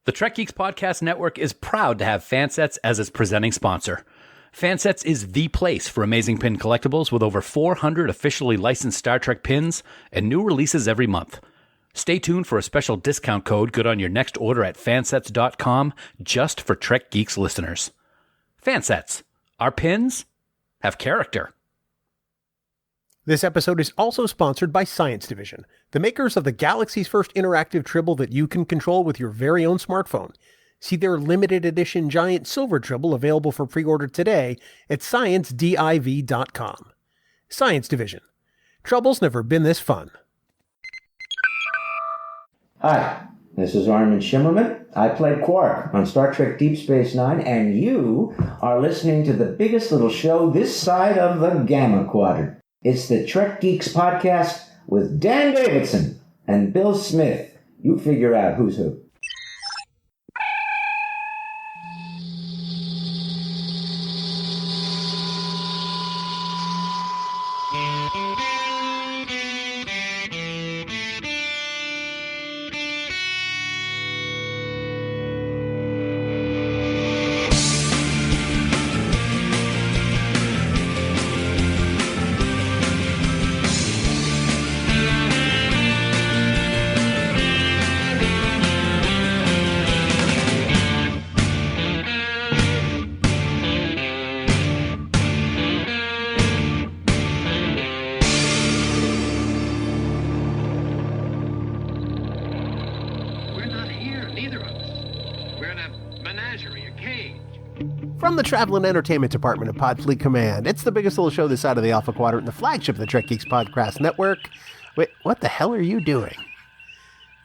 The Trek Geeks Podcast Network is proud to have Fansets as its presenting sponsor. Fansets is the place for amazing pin collectibles with over 400 officially licensed Star Trek pins and new releases every month. Stay tuned for a special discount code good on your next order at fansets.com just for Trek Geeks listeners. Fansets. Our pins have character. This episode is also sponsored by Science Division, the makers of the galaxy's first interactive tribble that you can control with your very own smartphone. See their limited edition giant silver tribble available for pre-order today at sciencediv.com. Science Division. Trouble's never been this fun. Hi, this is Armin Shimmerman. I played Quark on Star Trek Deep Space Nine, and you are listening to the biggest little show this side of the Gamma Quadrant. It's the Trek Geeks Podcast with Dan Davidson and Bill Smith. You figure out who's who. From the Travel and Entertainment Department of Pod Fleet Command, it's the biggest little show this side of the Alpha Quadrant, the flagship of the Trek Geeks Podcast Network. Wait, what the hell are you doing?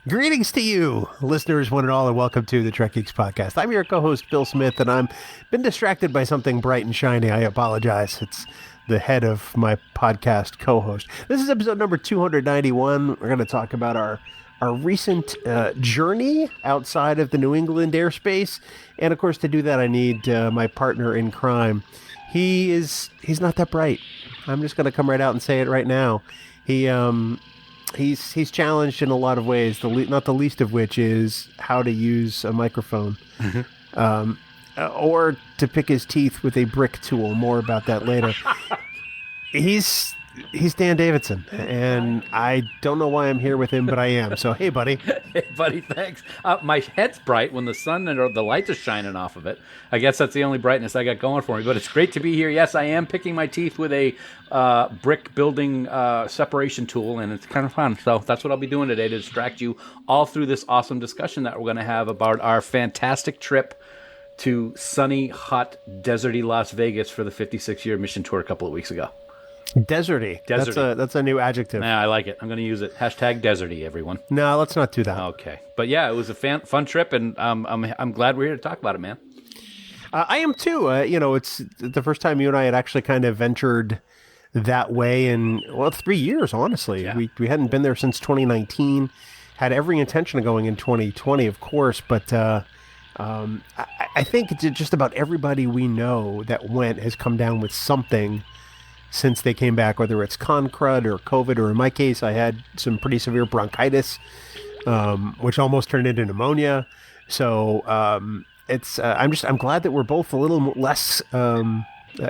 Greetings to you, listeners, one and all, and welcome to the Trek Geeks Podcast. I'm your co-host, Bill Smith, and I'm been distracted by something bright and shiny. I apologize. It's the head of my podcast co-host. This is episode number 291. We're going to talk about our recent journey outside of the New England airspace. And of course, to do that, I need my partner in crime. He's not that bright. I'm just going to come right out and say it right now. He's challenged in a lot of ways, not the least of which is how to use a microphone. Or to pick his teeth with a brick tool. More about that later. He's Dan Davidson, and I don't know why I'm here with him, but I am. So, hey, buddy. Hey, buddy, thanks. My head's bright when the sun or the lights are shining off of it. I guess that's the only brightness I got going for me, but it's great to be here. Yes, I am picking my teeth with a brick building separation tool, and it's kind of fun. So that's what I'll be doing today to distract you all through this awesome discussion that we're going to have about our fantastic trip to sunny, hot, deserty Las Vegas for the 56-year mission tour a couple of weeks ago. Deserty. That's a new adjective. Yeah, I like it. I'm going to use it. Hashtag deserty, everyone. No, let's not do that. Okay. But yeah, it was a fun trip, and I'm glad we're here to talk about it, man. I am too. It's the first time you and I had actually kind of ventured that way in, 3 years, honestly. Yeah. We hadn't been there since 2019. Had every intention of going in 2020, of course, but I think just about everybody we know that went has come down with something since they came back, whether it's con crud or COVID, or in my case, I had some pretty severe bronchitis, which almost turned into pneumonia. So I'm glad that we're both a little less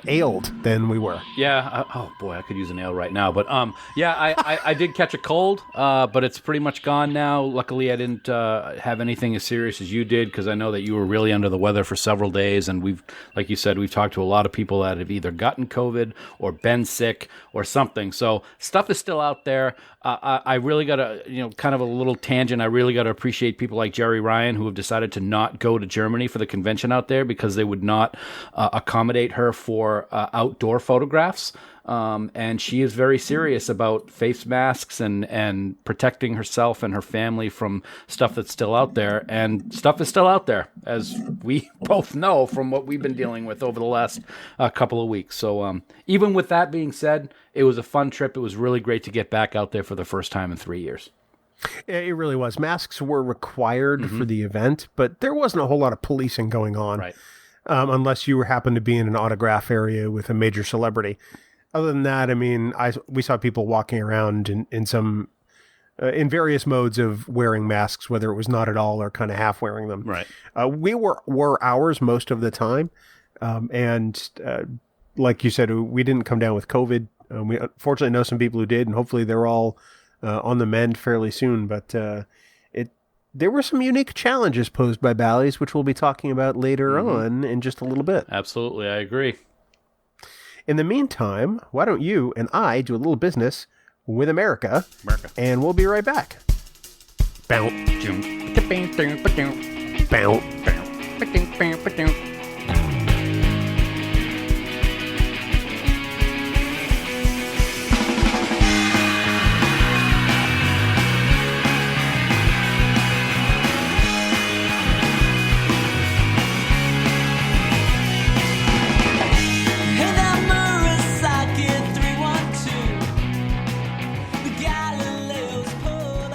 ailed than we were. Yeah. Oh boy, I could use an ale right now. But yeah, I did catch a cold, but it's pretty much gone now. Luckily, I didn't have anything as serious as you did, because I know that you were really under the weather for several days. And like you said, we've talked to a lot of people that have either gotten COVID or been sick or something. So stuff is still out there. I really got to, kind of a little tangent. I really got to appreciate people like Jerry Ryan, who have decided to not go to Germany for the convention out there because they would not accommodate her for outdoor photographs. And she is very serious about face masks and protecting herself and her family from stuff that's still out there. And stuff is still out there, as we both know from what we've been dealing with over the last couple of weeks. So even with that being said, it was a fun trip. It was really great to get back out there for the first time in 3 years. It really was. Masks were required for the event, but there wasn't a whole lot of policing going on. Right. Unless you happened to be in an autograph area with a major celebrity. Other than that, I mean, we saw people walking around in some in various modes of wearing masks, whether it was not at all or kind of half wearing them. Right. We wore ours most of the time. And like you said, we didn't come down with COVID. We unfortunately know some people who did, and hopefully they're all on the mend fairly soon. But there were some unique challenges posed by Bally's, which we'll be talking about later on in just a little bit. Absolutely, I agree. In the meantime, why don't you and I do a little business with America. And we'll be right back. Bow. Bow.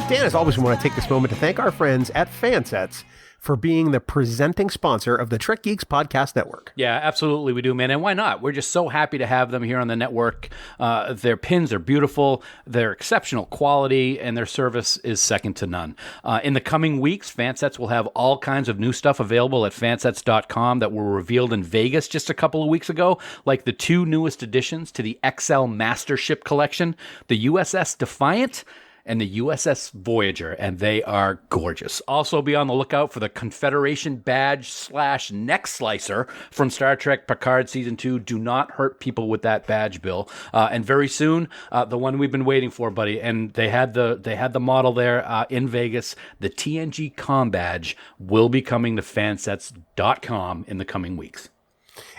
Dan, as always, we want to take this moment to thank our friends at Fansets for being the presenting sponsor of the Trek Geeks Podcast Network. Yeah, absolutely we do, man. And why not? We're just so happy to have them here on the network. Their pins are beautiful, they're exceptional quality, and their service is second to none. In the coming weeks, Fansets will have all kinds of new stuff available at fansets.com that were revealed in Vegas just a couple of weeks ago, like the 2 newest additions to the XL Master Ship Collection, the USS Defiant and the USS Voyager, and they are gorgeous. Also be on the lookout for the Confederation Badge / Neck Slicer from Star Trek Picard Season 2. Do not hurt people with that badge, Bill. And very soon, the one we've been waiting for, buddy, and they had the model there in Vegas. The TNG Com Badge will be coming to fansets.com in the coming weeks.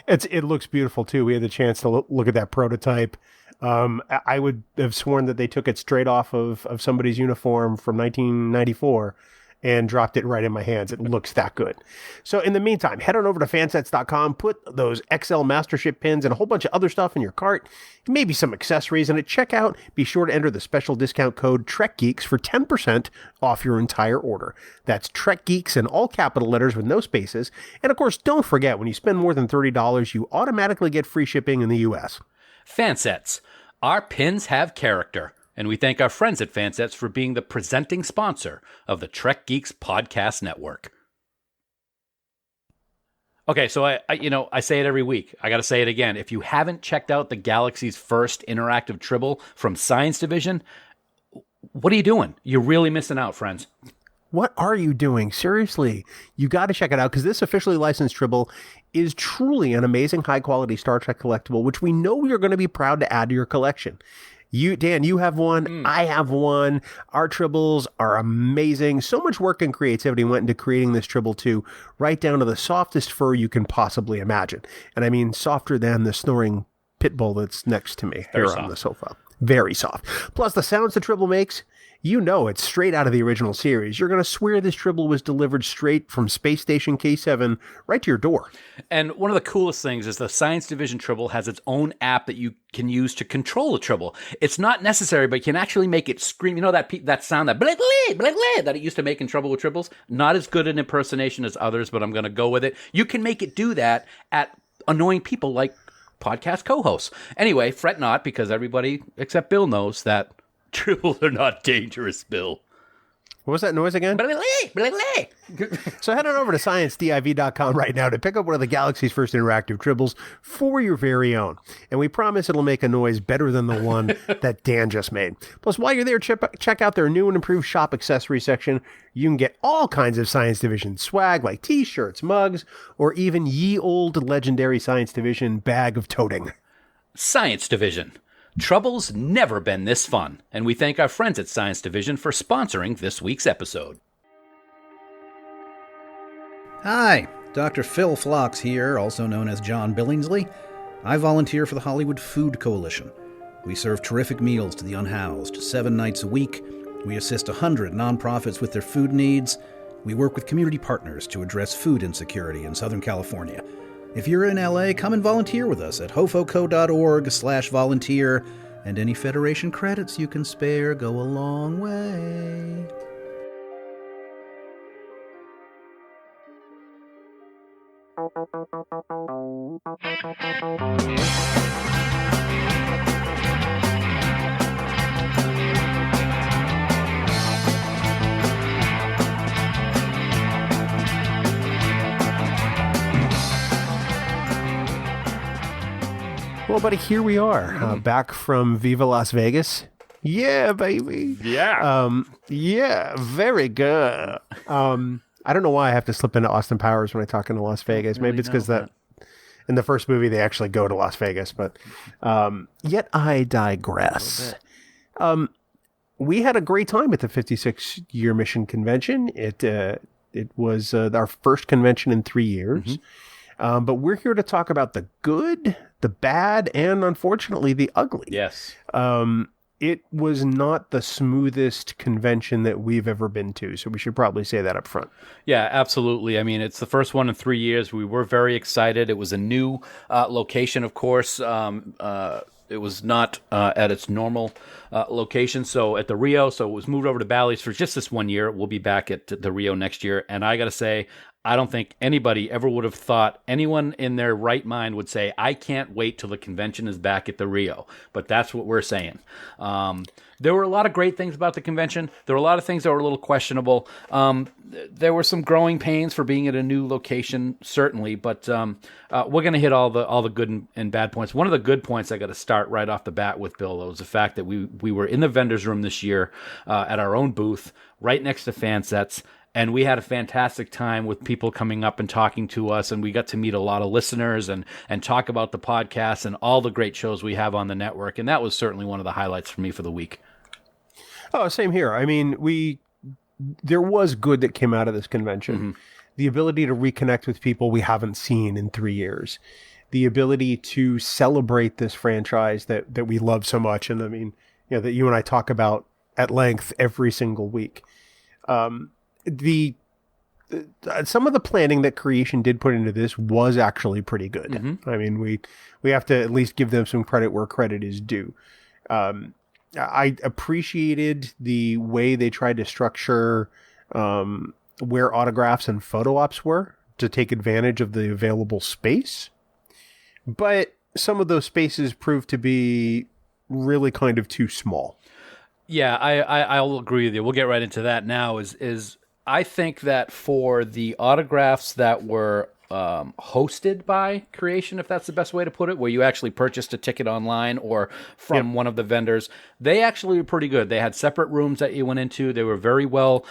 It looks beautiful, too. We had the chance to look at that prototype. I would have sworn that they took it straight off of somebody's uniform from 1994 and dropped it right in my hands. It looks that good. So in the meantime, head on over to fansets.com, put those XL Mastership pins and a whole bunch of other stuff in your cart, maybe some accessories, and at checkout, be sure to enter the special discount code TrekGeeks for 10% off your entire order. That's TrekGeeks in all capital letters with no spaces. And of course, don't forget, when you spend more than $30, you automatically get free shipping in the U.S. Fansets. Our pins have character, and we thank our friends at Fansets for being the presenting sponsor of the Trek Geeks Podcast Network. Okay, so I say it every week. I got to say it again. If you haven't checked out the galaxy's first interactive Tribble from Science Division, what are you doing? You're really missing out, friends. What are you doing? Seriously, you got to check it out, because this officially licensed Tribble is truly an amazing high-quality Star Trek collectible, which we know you're going to be proud to add to your collection. Dan, you have one. I have one. Our Tribbles are amazing. So much work and creativity went into creating this Tribble, too, right down to the softest fur you can possibly imagine. And I mean softer than the snoring pit bull that's next to me here on the sofa. Very soft. Plus, the sounds the Tribble makes, you know it's straight out of the original series. You're going to swear this Tribble was delivered straight from Space Station K7 right to your door. And one of the coolest things is the Science Division Tribble has its own app that you can use to control the Tribble. It's not necessary, but you can actually make it scream. You know that sound, that blah, blah, blah, blah, that it used to make in Trouble with Tribbles? Not as good an impersonation as others, but I'm going to go with it. You can make it do that at annoying people like podcast co-hosts. Anyway, fret not, because everybody except Bill knows that Tribbles are not dangerous, Bill. What was that noise again? So head on over to sciencediv.com right now to pick up one of the galaxy's first interactive Tribbles for your very own. And we promise it'll make a noise better than the one that Dan just made. Plus, while you're there, check out their new and improved shop accessory section. You can get all kinds of Science Division swag like t-shirts, mugs, or even ye old legendary Science Division bag of toting. Science Division. Trouble's never been this fun, and we thank our friends at Science Division for sponsoring this week's episode. Hi, Dr. Phil Phlox here, also known as John Billingsley. I volunteer for the Hollywood Food Coalition. We serve terrific meals to the unhoused 7 nights a week. We assist 100 nonprofits with their food needs. We work with community partners to address food insecurity in Southern California. If you're in LA, come and volunteer with us at hofoco.org/volunteer, and any Federation credits you can spare go a long way. Well, buddy, here we are, back from Viva Las Vegas. Yeah, baby. Yeah. Yeah, very good. I don't know why I have to slip into Austin Powers when I talk into Las Vegas. Maybe it's because that in the first movie they actually go to Las Vegas, but yet I digress. We had a great time at the 56-year Mission Convention. It was our first convention in 3 years. But we're here to talk about the good, the bad, and unfortunately the ugly. Yes. It was not the smoothest convention that we've ever been to, so we should probably say that up front. Yeah, absolutely. I mean, it's the first one in 3 years. We were very excited. It was a new location, of course. It was not at its normal location, so at the Rio. So it was moved over to Bally's for just this 1 year. We'll be back at the Rio next year. And I got to say, I don't think anybody ever would have thought, anyone in their right mind would say, I can't wait till the convention is back at the Rio. But that's what we're saying. There were a lot of great things about the convention. There were a lot of things that were a little questionable. There were some growing pains for being at a new location, certainly. But we're going to hit all the good and bad points. One of the good points I got to start right off the bat with, Bill, though, is the fact that we were in the vendor's room this year at our own booth, right next to Fansets. And we had a fantastic time with people coming up and talking to us, and we got to meet a lot of listeners and talk about the podcast and all the great shows we have on the network. And that was certainly one of the highlights for me for the week. Oh, same here. I mean, there was good that came out of this convention. The ability to reconnect with people we haven't seen in 3 years. The ability to celebrate this franchise that we love so much. And I mean, that you and I talk about at length every single week. Some of the planning that Creation did put into this was actually pretty good. I mean, we have to at least give them some credit where credit is due. I appreciated the way they tried to structure where autographs and photo ops were to take advantage of the available space. But some of those spaces proved to be really kind of too small. Yeah, I'll agree with you. We'll get right into that now. Is I think that for the autographs that were hosted by Creation, if that's the best way to put it, where you actually purchased a ticket online or from one of the vendors, they actually were pretty good. They had separate rooms that you went into. They were very well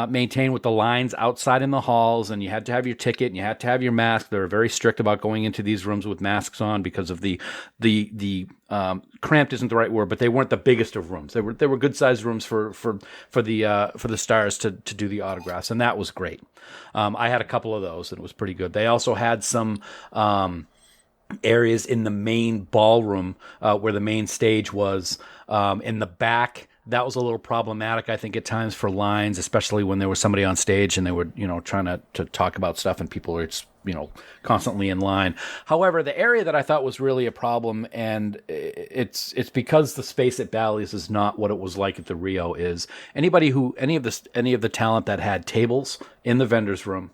maintained with the lines outside in the halls, and you had to have your ticket and you had to have your mask. They were very strict about going into these rooms with masks on because of the cramped isn't the right word, but they weren't the biggest of rooms. They were good sized rooms for the stars to do the autographs, and that was great. I had a couple of those, and it was pretty good. They also had some areas in the main ballroom where the main stage was in the back. That was a little problematic, I think, at times for lines, especially when there was somebody on stage and they were, trying to talk about stuff and people were just, constantly in line. However, the area that I thought was really a problem, and it's because the space at Bally's is not what it was like at the Rio, is any of the talent that had tables in the vendor's room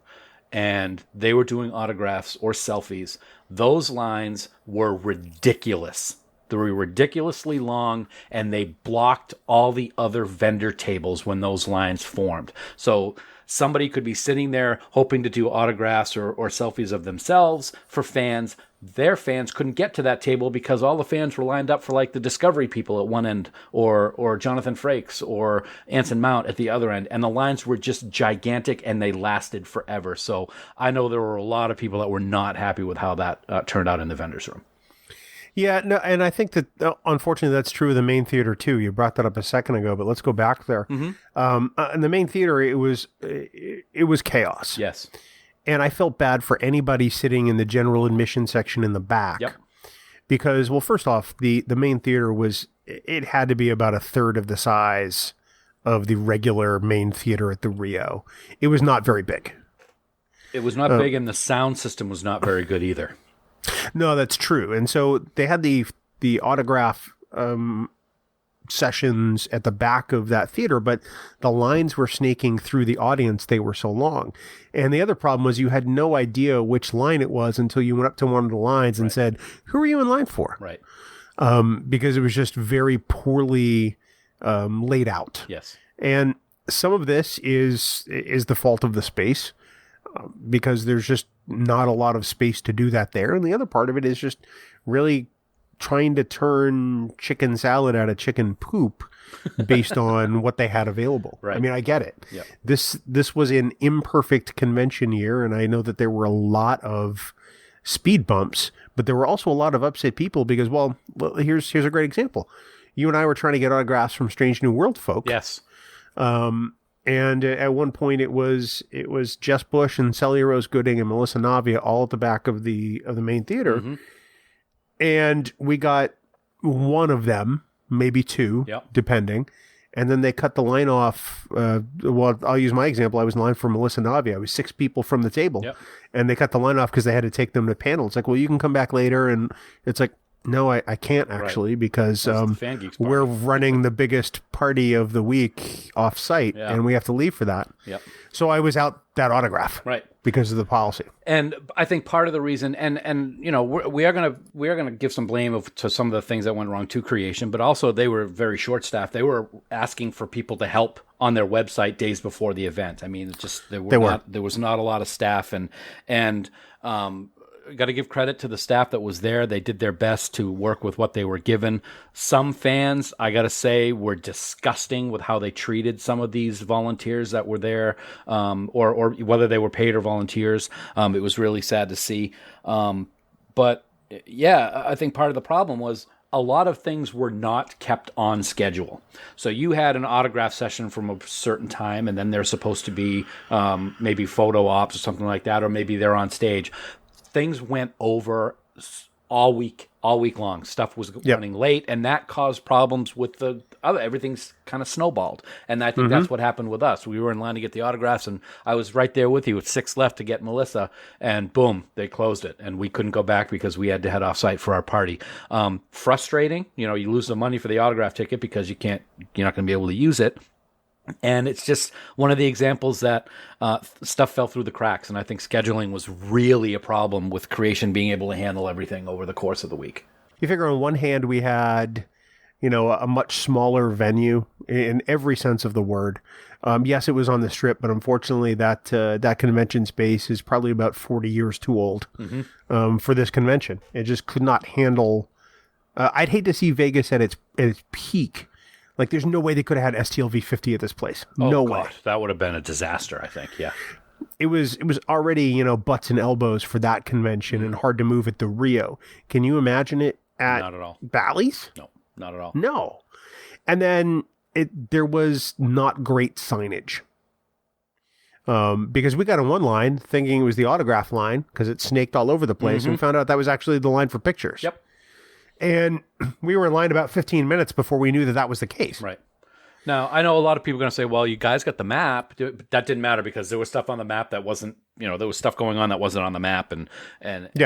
and they were doing autographs or selfies, those lines were ridiculous. They were ridiculously long, and they blocked all the other vendor tables when those lines formed. So somebody could be sitting there hoping to do autographs or selfies of themselves for fans. Their fans couldn't get to that table because all the fans were lined up for like the Discovery people at one end or Jonathan Frakes or Anson Mount at the other end. And the lines were just gigantic and they lasted forever. So I know there were a lot of people that were not happy with how that turned out in the vendor's room. Yeah, no, and I think that unfortunately that's true of the main theater too. You brought that up a second ago, but let's go back there. In the main theater, it was chaos. Yes, and I felt bad for anybody sitting in the general admission section in the back, because, well, first off, the main theater it had to be about a third of the size of the regular main theater at the Rio. It was not very big. It was not big, and the sound system was not very good either. No, that's true. And so they had the autograph sessions at the back of that theater, but the lines were snaking through the audience. They were so long. And the other problem was you had no idea which line it was until you went up to one of the lines and said, "Who are you in line for?" Right. Because it was just very poorly laid out. Yes. And some of this is the fault of the space, because there's just not a lot of space to do that there. And the other part of it is just really trying to turn chicken salad out of chicken poop based on what they had available. Right. I mean, I get it. Yep. This was an imperfect convention year, and I know that there were a lot of speed bumps, but there were also a lot of upset people because, well, here's a great example. You and I were trying to get autographs from Strange New World folk. Yes. And at one point it was Jess Bush and Celia Rose Gooding and Melissa Navia all at the back of the main theater. Mm-hmm. And we got one of them, maybe two, depending. And then they cut the line off. Well, I'll use my example. I was in line for Melissa Navia. I was 6 people from the table. Yep. And they cut the line off because they had to take them to panel. It's like, well, you can come back later. And it's like, no, I can't actually because FanGeeks Party. we're running the biggest party of the week off site and we have to leave for that. Yep. So I was out that autograph because of the policy. And I think part of the reason, and you know, we are gonna give some blame to some of the things that went wrong to creation, but also they were very short staffed. They were asking for people to help on their website days before the event. I mean, it's just there was not a lot of staff, and got to give credit to the staff that was there. They did their best to work with what they were given. Some fans, I got to say, were disgusting with how they treated some of these volunteers that were there, or whether they were paid or volunteers. It was really sad to see. But yeah, I think part of the problem was a lot of things were not kept on schedule. So you had an autograph session from a certain time, and then there's supposed to be maybe photo ops or something like that, or maybe they're on stage. Things went over all week long. Stuff was running late, and that caused problems with the other. Everything's kind of snowballed, and I think that's what happened with us. We were in line to get the autographs, and I was right there with you with 6 left to get Melissa, and boom, they closed it, and we couldn't go back because we had to head off site for our party. Frustrating, you know, you lose the money for the autograph ticket because you're not going to be able to use it. And it's just one of the examples that stuff fell through the cracks. And I think scheduling was really a problem with creation being able to handle everything over the course of the week. You figure on one hand, we had, you know, a much smaller venue in every sense of the word. Yes, it was on the Strip, but unfortunately that convention space is probably about 40 years too old for this convention. It just could not handle. I'd hate to see Vegas at its peak. Like, there's no way they could have had STLV 50 at this place. No way. That would have been a disaster, I think, yeah. It was already, you know, butts and elbows for that convention and hard to move at the Rio. Can you imagine it at not at all. Bally's? No, not at all. No. And then there was not great signage. Because we got on one line thinking it was the autograph line because it snaked all over the place and we found out that was actually the line for pictures. Yep. And we were in line about 15 minutes before we knew that was the case. Right. Now, I know a lot of people are going to say, well, you guys got the map. But that didn't matter because there was stuff on the map that wasn't, you know, there was stuff going on that wasn't on the map and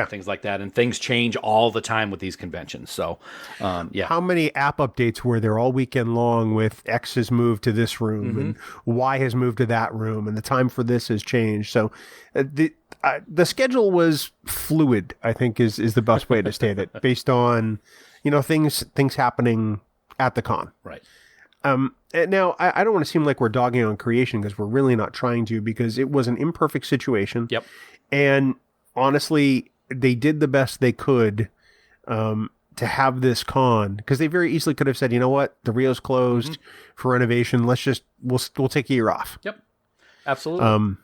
things like that. And things change all the time with these conventions. So, yeah. How many app updates were there all weekend long with X has moved to this room and Y has moved to that room and the time for this has changed. So the schedule was fluid, I think is the best way to state it, based on, you know, things happening at the con. Right. Now, I don't want to seem like we're dogging on creation because we're really not trying to, because it was an imperfect situation. Yep. And honestly, they did the best they could to have this con, because they very easily could have said, you know what, the Rio's closed for renovation. We'll take a year off. Yep. Absolutely.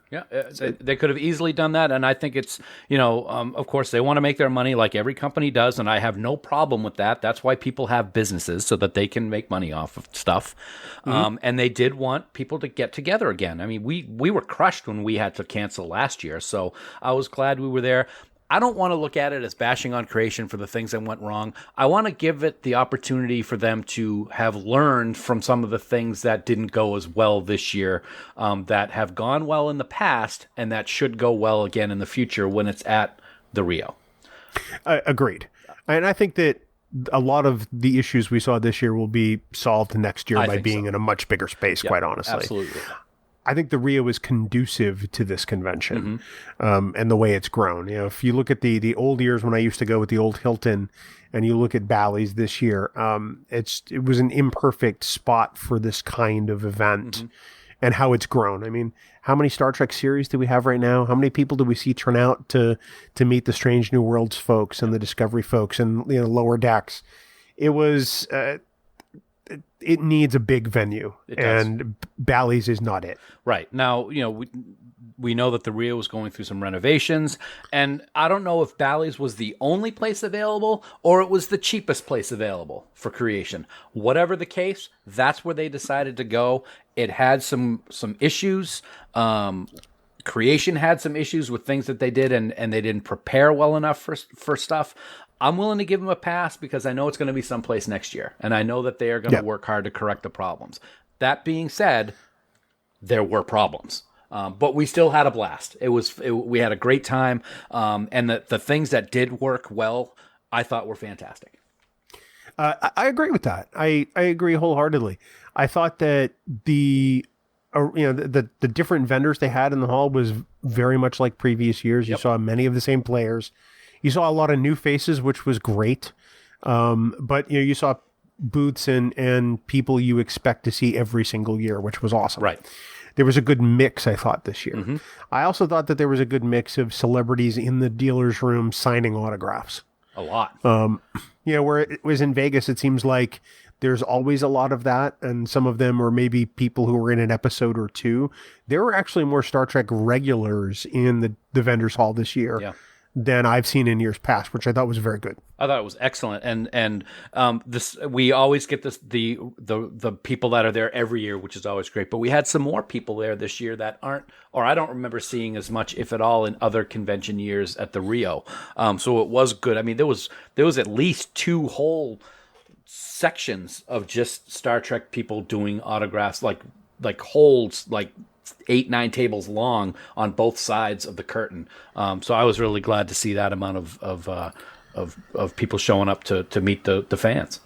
They could have easily done that. And I think it's, you know, of course, they want to make their money like every company does. And I have no problem with that. That's why people have businesses, so that they can make money off of stuff. And they did want people to get together again. I mean, we were crushed when we had to cancel last year. So I was glad we were there. I don't want to look at it as bashing on creation for the things that went wrong. I want to give it the opportunity for them to have learned from some of the things that didn't go as well this year, that have gone well in the past and that should go well again in the future when it's at the Rio. Agreed. And I think that a lot of the issues we saw this year will be solved next year by being in a much bigger space, quite honestly. Absolutely. I think the Rio is conducive to this convention and the way it's grown. You know, if you look at the old years when I used to go with the old Hilton, and you look at Bally's this year, it was an imperfect spot for this kind of event. and how it's grown. I mean, how many Star Trek series do we have right now? How many people do we see turn out to meet the Strange New Worlds folks and the Discovery folks and Lower Decks? It was it needs a big venue, and Bally's is not it. Right. Now, we know that the Rio was going through some renovations, and I don't know if Bally's was the only place available or it was the cheapest place available for creation. Whatever the case, that's where they decided to go. It had some issues. Creation had some issues with things that they did, and they didn't prepare well enough for stuff. I'm willing to give them a pass because I know it's going to be someplace next year, and I know that they are going to work hard to correct the problems. That being said, there were problems. But we still had a blast. We had a great time. And the things that did work well, I thought were fantastic. I agree with that. I agree wholeheartedly. I thought that the different vendors they had in the hall was very much like previous years. You saw many of the same players. You saw a lot of new faces, which was great. But you saw booths and people you expect to see every single year, which was awesome. Right. There was a good mix, I thought, this year. Mm-hmm. I also thought that there was a good mix of celebrities in the dealer's room signing autographs. A lot. Where it was in Vegas, it seems like there's always a lot of that, and some of them were maybe people who were in an episode or two. There were actually more Star Trek regulars in the vendors hall this year than I've seen in years past, which I thought was very good. I thought it was excellent, and this we always get the people that are there every year, which is always great. But we had some more people there this year that aren't, or I don't remember seeing as much, if at all, in other convention years at the Rio. So it was good. I mean, there was at least 2 whole sections of just Star Trek people doing autographs, like holds, like 8-9 tables long on both sides of the curtain. So I was really glad to see that amount of people showing up to meet the fans.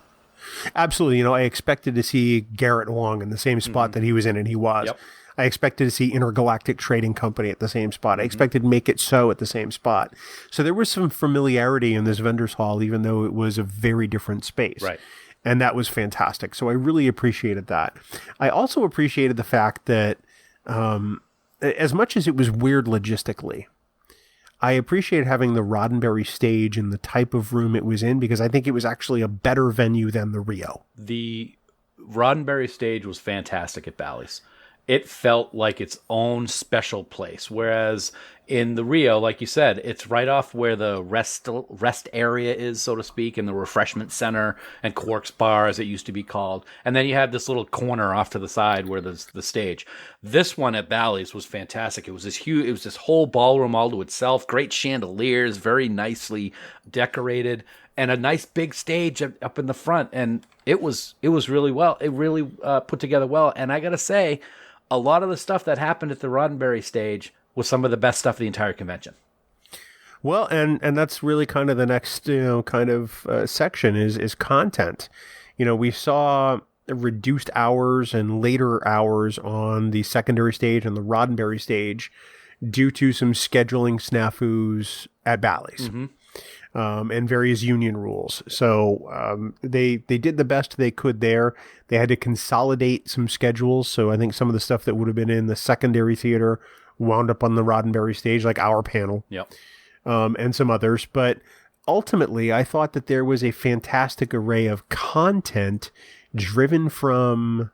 Absolutely. I expected to see Garrett Wong in the same spot that he was in, and he was. Yep. I expected to see Intergalactic Trading Company at the same spot. I expected Make It So at the same spot. So there was some familiarity in this vendors hall, even though it was a very different space. Right. And that was fantastic. So I really appreciated that. I also appreciated the fact that as much as it was weird logistically, I appreciate having the Roddenberry stage and the type of room it was in, because I think it was actually a better venue than the Rio. The Roddenberry stage was fantastic at Bally's. It felt like its own special place, whereas in the Rio, like you said, it's right off where the rest area is, so to speak, in the refreshment center and Quark's Bar, as it used to be called. And then you have this little corner off to the side where there's the stage. This one at Bally's was fantastic. It was this huge, it was this whole ballroom all to itself, great chandeliers, very nicely decorated, and a nice big stage up in the front. And it was really well. It really put together well. And I gotta say, a lot of the stuff that happened at the Roddenberry stage was some of the best stuff of the entire convention. Well, and that's really kind of the next section is content. We saw reduced hours and later hours on the secondary stage and the Roddenberry stage due to some scheduling snafus at Bally's. Mm-hmm. And various union rules. So they did the best they could there. They had to consolidate some schedules. So I think some of the stuff that would have been in the secondary theater wound up on the Roddenberry stage, like our panel. Yep. And some others. But ultimately, I thought that there was a fantastic array of content driven from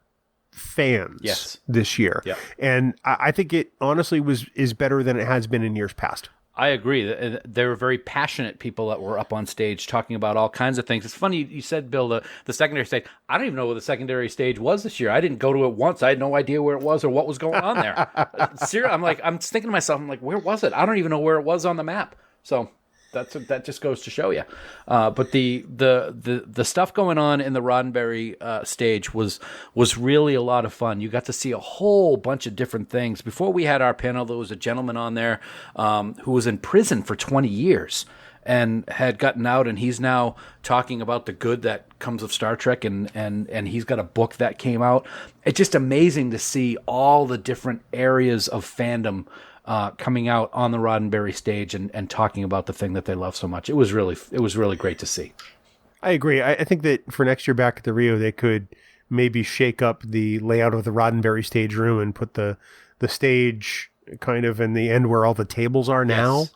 fans this year. Yep. And I think it honestly is better than it has been in years past. I agree. There were very passionate people that were up on stage talking about all kinds of things. It's funny you said, Bill, the secondary stage. I don't even know where the secondary stage was this year. I didn't go to it once. I had no idea where it was or what was going on there. Seriously, I'm thinking to myself, where was it? I don't even know where it was on the map. So that just goes to show you. But the stuff going on in the Roddenberry stage was really a lot of fun. You got to see a whole bunch of different things. Before we had our panel, there was a gentleman on there who was in prison for 20 years and had gotten out, and he's now talking about the good that comes of Star Trek, and he's got a book that came out. It's just amazing to see all the different areas of fandom coming out on the Roddenberry stage and talking about the thing that they love so much. It was really great to see. I agree. I think that for next year back at the Rio, they could maybe shake up the layout of the Roddenberry stage room and put the stage kind of in the end where all the tables are now. Yes.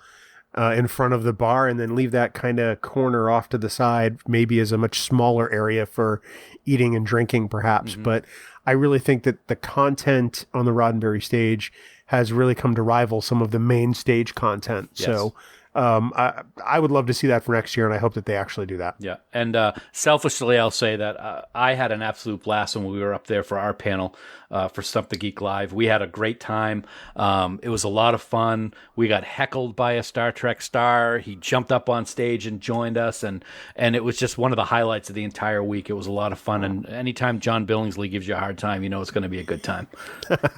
In front of the bar, and then leave that kind of corner off to the side, maybe as a much smaller area for eating and drinking, perhaps. But I really think that the content on the Roddenberry stage has really come to rival some of the main stage content. Yes. So I would love to see that for next year, and I hope that they actually do that. Yeah, and selfishly, I'll say that I had an absolute blast when we were up there for our panel for Stump the Geek Live. We had a great time. It was a lot of fun. We got heckled by a Star Trek star. He jumped up on stage and joined us, and it was just one of the highlights of the entire week. It was a lot of fun, and anytime John Billingsley gives you a hard time, you know it's going to be a good time.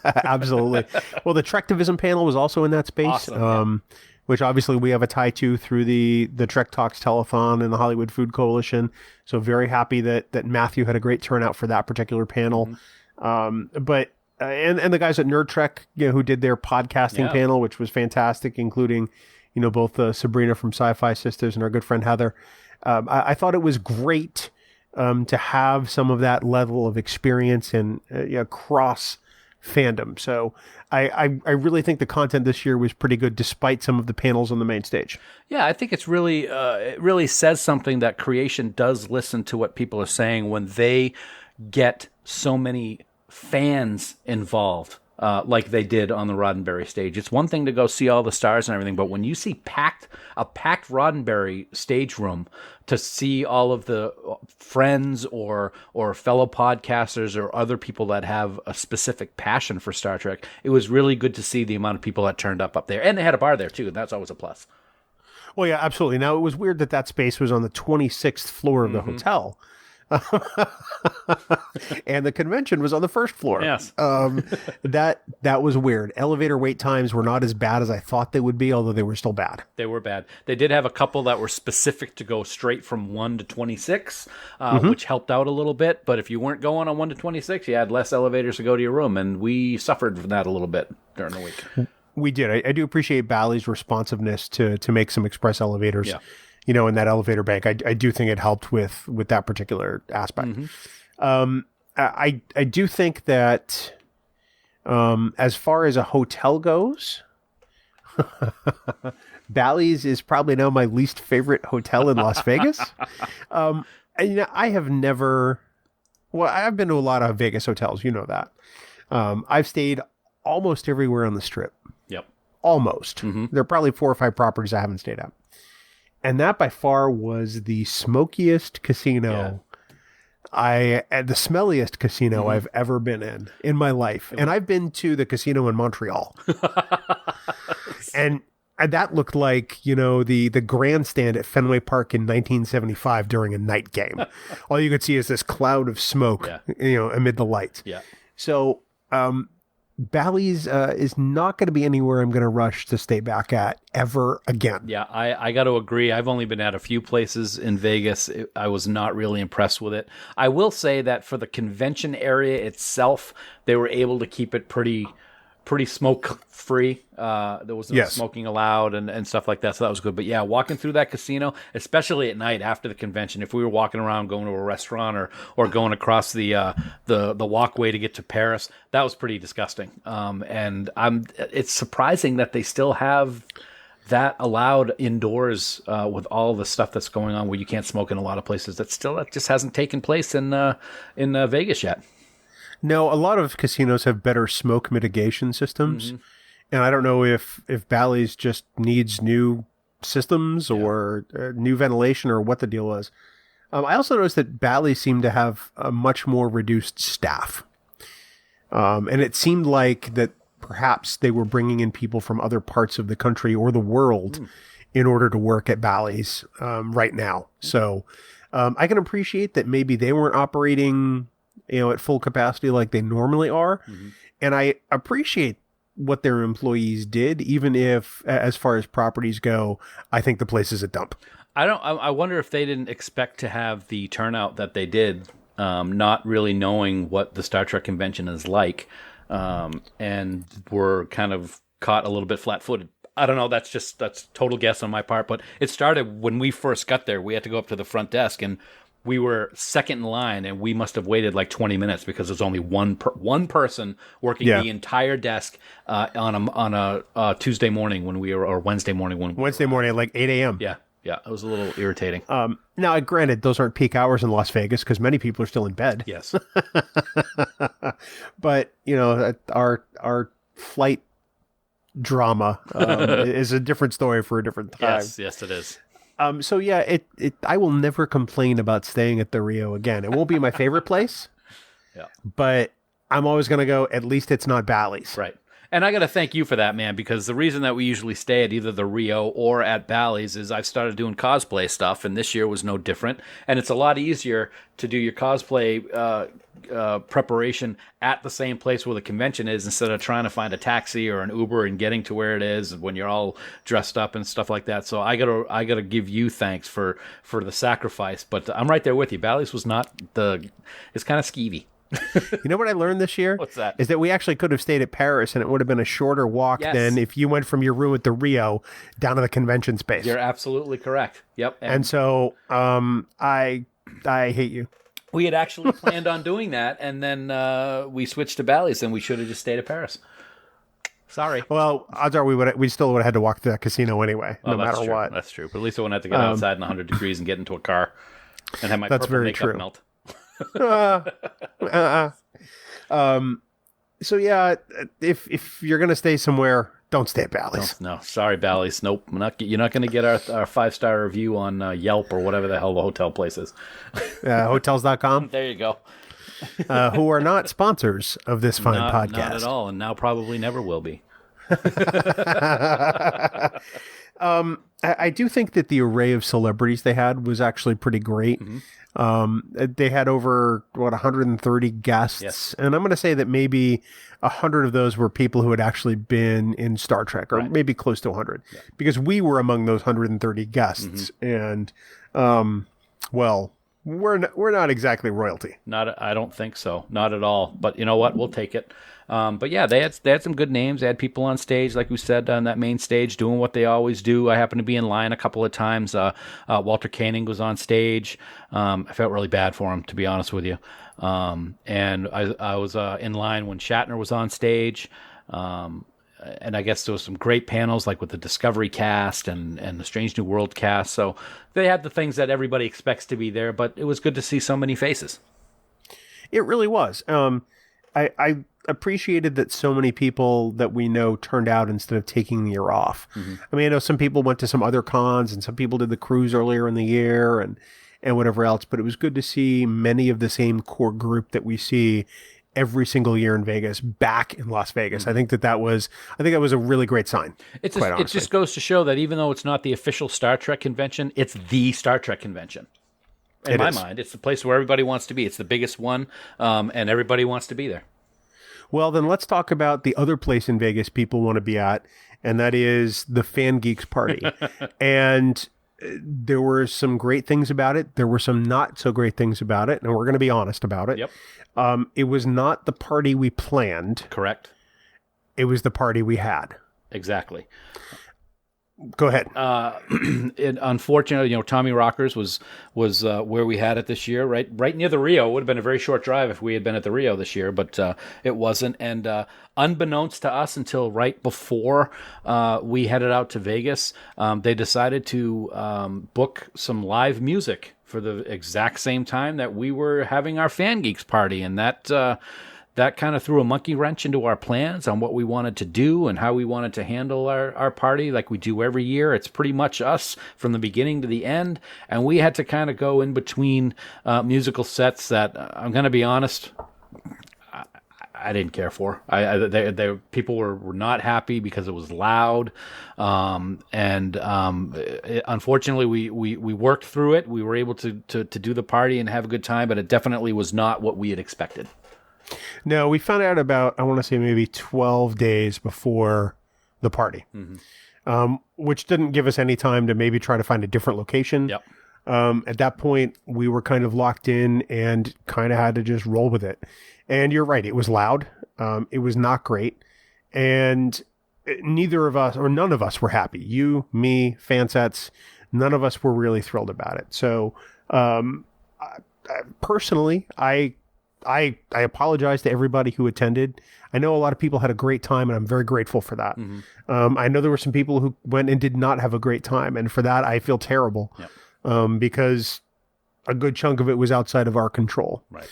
Absolutely. Well, the Trektivism panel was also in that space. Awesome, which obviously we have a tie to through the Trek Talks Telethon and the Hollywood Food Coalition. So very happy that Matthew had a great turnout for that particular panel. But the guys at Nerd Trek, who did their podcasting panel, which was fantastic, including, both Sabrina from Sci-Fi Sisters and our good friend Heather. I thought it was great to have some of that level of experience and cross fandom. So I really think the content this year was pretty good despite some of the panels on the main stage. Yeah, I think it's really it really says something that creation does listen to what people are saying when they get so many fans involved. Like they did on the Roddenberry stage. It's one thing to go see all the stars and everything, but when you see a packed Roddenberry stage room to see all of the friends or fellow podcasters or other people that have a specific passion for Star Trek, it was really good to see the amount of people that turned up there. And they had a bar there too, and that's always a plus. Well, yeah, absolutely. Now, it was weird that space was on the 26th floor of the hotel. And the convention was on the first floor. Yes. That was weird. Elevator wait times were not as bad as I thought they would be, although they were still bad. They were bad. They did have a couple that were specific to go straight from 1 to 26, which helped out a little bit. But if you weren't going on 1 to 26, you had less elevators to go to your room, and we suffered from that a little bit during the week. We did. I do appreciate Bally's responsiveness to make some express elevators. Yeah. In that elevator bank. I do think it helped with that particular aspect. I do think that as far as a hotel goes, Bally's is probably now my least favorite hotel in Las Vegas. I have never... Well, I've been to a lot of Vegas hotels, you know that. I've stayed almost everywhere on the Strip. Yep. Almost. There are probably 4 or 5 properties I haven't stayed at. And that by far was the smokiest casino the smelliest casino I've ever been in my life. And I've been to the casino in Montreal. and that looked like, the grandstand at Fenway Park in 1975 during a night game. All you could see is this cloud of smoke, amid the lights. Yeah. So, Bally's is not going to be anywhere I'm going to rush to stay back at ever again. Yeah, I got to agree. I've only been at a few places in Vegas. I was not really impressed with it. I will say that for the convention area itself, they were able to keep it pretty smoke free. There was no smoking allowed and stuff like that. So that was good. But yeah, walking through that casino, especially at night after the convention, if we were walking around going to a restaurant or going across the walkway to get to Paris, that was pretty disgusting. And it's surprising that they still have that allowed indoors with all the stuff that's going on where you can't smoke in a lot of places. That just hasn't taken place in Vegas yet. No, a lot of casinos have better smoke mitigation systems. And I don't know if Bally's just needs new systems or new ventilation or what the deal was. I also noticed that Bally's seemed to have a much more reduced staff. And it seemed like that perhaps they were bringing in people from other parts of the country or the world in order to work at Bally's right now. So I can appreciate that maybe they weren't operating at full capacity like they normally are. And I appreciate what their employees did, even if, as far as properties go, I think the place is a dump. I wonder if they didn't expect to have the turnout that they did, not really knowing what the Star Trek convention is like, and were kind of caught a little bit flat-footed. I don't know. That's total guess on my part, but it started when we first got there. We had to go up to the front desk, and we were second in line, and we must have waited like 20 minutes because there's only one person working the entire desk on a Tuesday morning or Wednesday morning Wednesday morning at like 8 a.m. Yeah, it was a little irritating. Now, granted, those aren't peak hours in Las Vegas because many people are still in bed. Yes, but our flight drama is a different story for a different time. Yes, it is. So yeah, I will never complain about staying at the Rio again. It won't be my favorite place. Yeah. But I'm always going to go, at least it's not Bally's. Right. And I got to thank you for that, man, because the reason that we usually stay at either the Rio or at Bally's is I've started doing cosplay stuff, and this year was no different. And it's a lot easier to do your cosplay preparation at the same place where the convention is instead of trying to find a taxi or an Uber and getting to where it is when you're all dressed up and stuff like that. So I gotta give you thanks for the sacrifice. But I'm right there with you. Bally's was not it's kind of skeevy. You know what I learned this year? What's that? Is that we actually could have stayed at Paris and it would have been a shorter walk than if you went from your room at the Rio down to the convention space. You're absolutely correct. Yep. And so I hate you. We had actually planned on doing that, and then we switched to Bally's, and we should have just stayed at Paris. Sorry. Well, odds are we still would have had to walk to that casino anyway, no matter what. That's true. But at least I wouldn't have to get outside in 100 degrees and get into a car and have my purple makeup melt. So yeah, if you're gonna stay somewhere, don't stay at Bally's. No, sorry, Bally's. Nope, you're not going to get our 5-star review on Yelp or whatever the hell the hotel place is. Hotels.com. There you go. Who are not sponsors of this fine podcast. Not at all, and now probably never will be. I do think that the array of celebrities they had was actually pretty great. Mm-hmm. They had over 130 guests, yes. And I'm going to say that maybe 100 of those were people who had actually been in Star Trek, or maybe close to 100, because we were among those 130 guests, and well, we're not exactly royalty. I don't think so. Not at all. But you know what? We'll take it. But yeah, they had some good names. They had people on stage, like we said, on that main stage, doing what they always do. I happened to be in line a couple of times. Walter Koenig was on stage. I felt really bad for him, to be honest with you. And I was in line when Shatner was on stage. And I guess there was some great panels, like with the Discovery cast and the Strange New World cast. So they had the things that everybody expects to be there, but it was good to see so many faces. It really was. I appreciated that so many people that we know turned out instead of taking the year off. Mm-hmm. I mean, I know some people went to some other cons and some people did the cruise earlier in the year and whatever else, but it was good to see many of the same core group that we see every single year in Vegas back in Las Vegas. Mm-hmm. I think that was a really great sign. It just goes to show that even though it's not the official Star Trek convention, it's the Star Trek convention. In my mind, it's the place where everybody wants to be. It's the biggest one, and everybody wants to be there. Well, then let's talk about the other place in Vegas people want to be at, and that is the FanGeeks Party. And there were some great things about it. There were some not so great things about it, and we're going to be honest about it. Yep. It was not the party we planned. Correct. It was the party we had. Exactly. Go ahead. Unfortunately, Tommy Rockers was where we had it this year, right near the Rio. It would have been a very short drive if we had been at the Rio this year, but it wasn't. And unbeknownst to us, until right before we headed out to Vegas, they decided to book some live music for the exact same time that we were having our FanGeeks party, and that kind of threw a monkey wrench into our plans on what we wanted to do and how we wanted to handle our party like we do every year. It's pretty much us from the beginning to the end, and we had to kind of go in between musical sets that, I'm going to be honest, I didn't care for. People were not happy because it was loud, and unfortunately we worked through it. We were able to do the party and have a good time, but it definitely was not what we had expected. No, we found out about, I want to say maybe 12 days before the party, which didn't give us any time to maybe try to find a different location. Yep. At that point, we were kind of locked in and kind of had to just roll with it. And you're right, it was loud. It was not great. And neither of us, or none of us, were happy. You, me, Fansets, none of us were really thrilled about it. So personally, I apologize to everybody who attended. I know a lot of people had a great time, and I'm very grateful for that. I know there were some people who went and did not have a great time, and for that, I feel terrible because a good chunk of it was outside of our control. Right.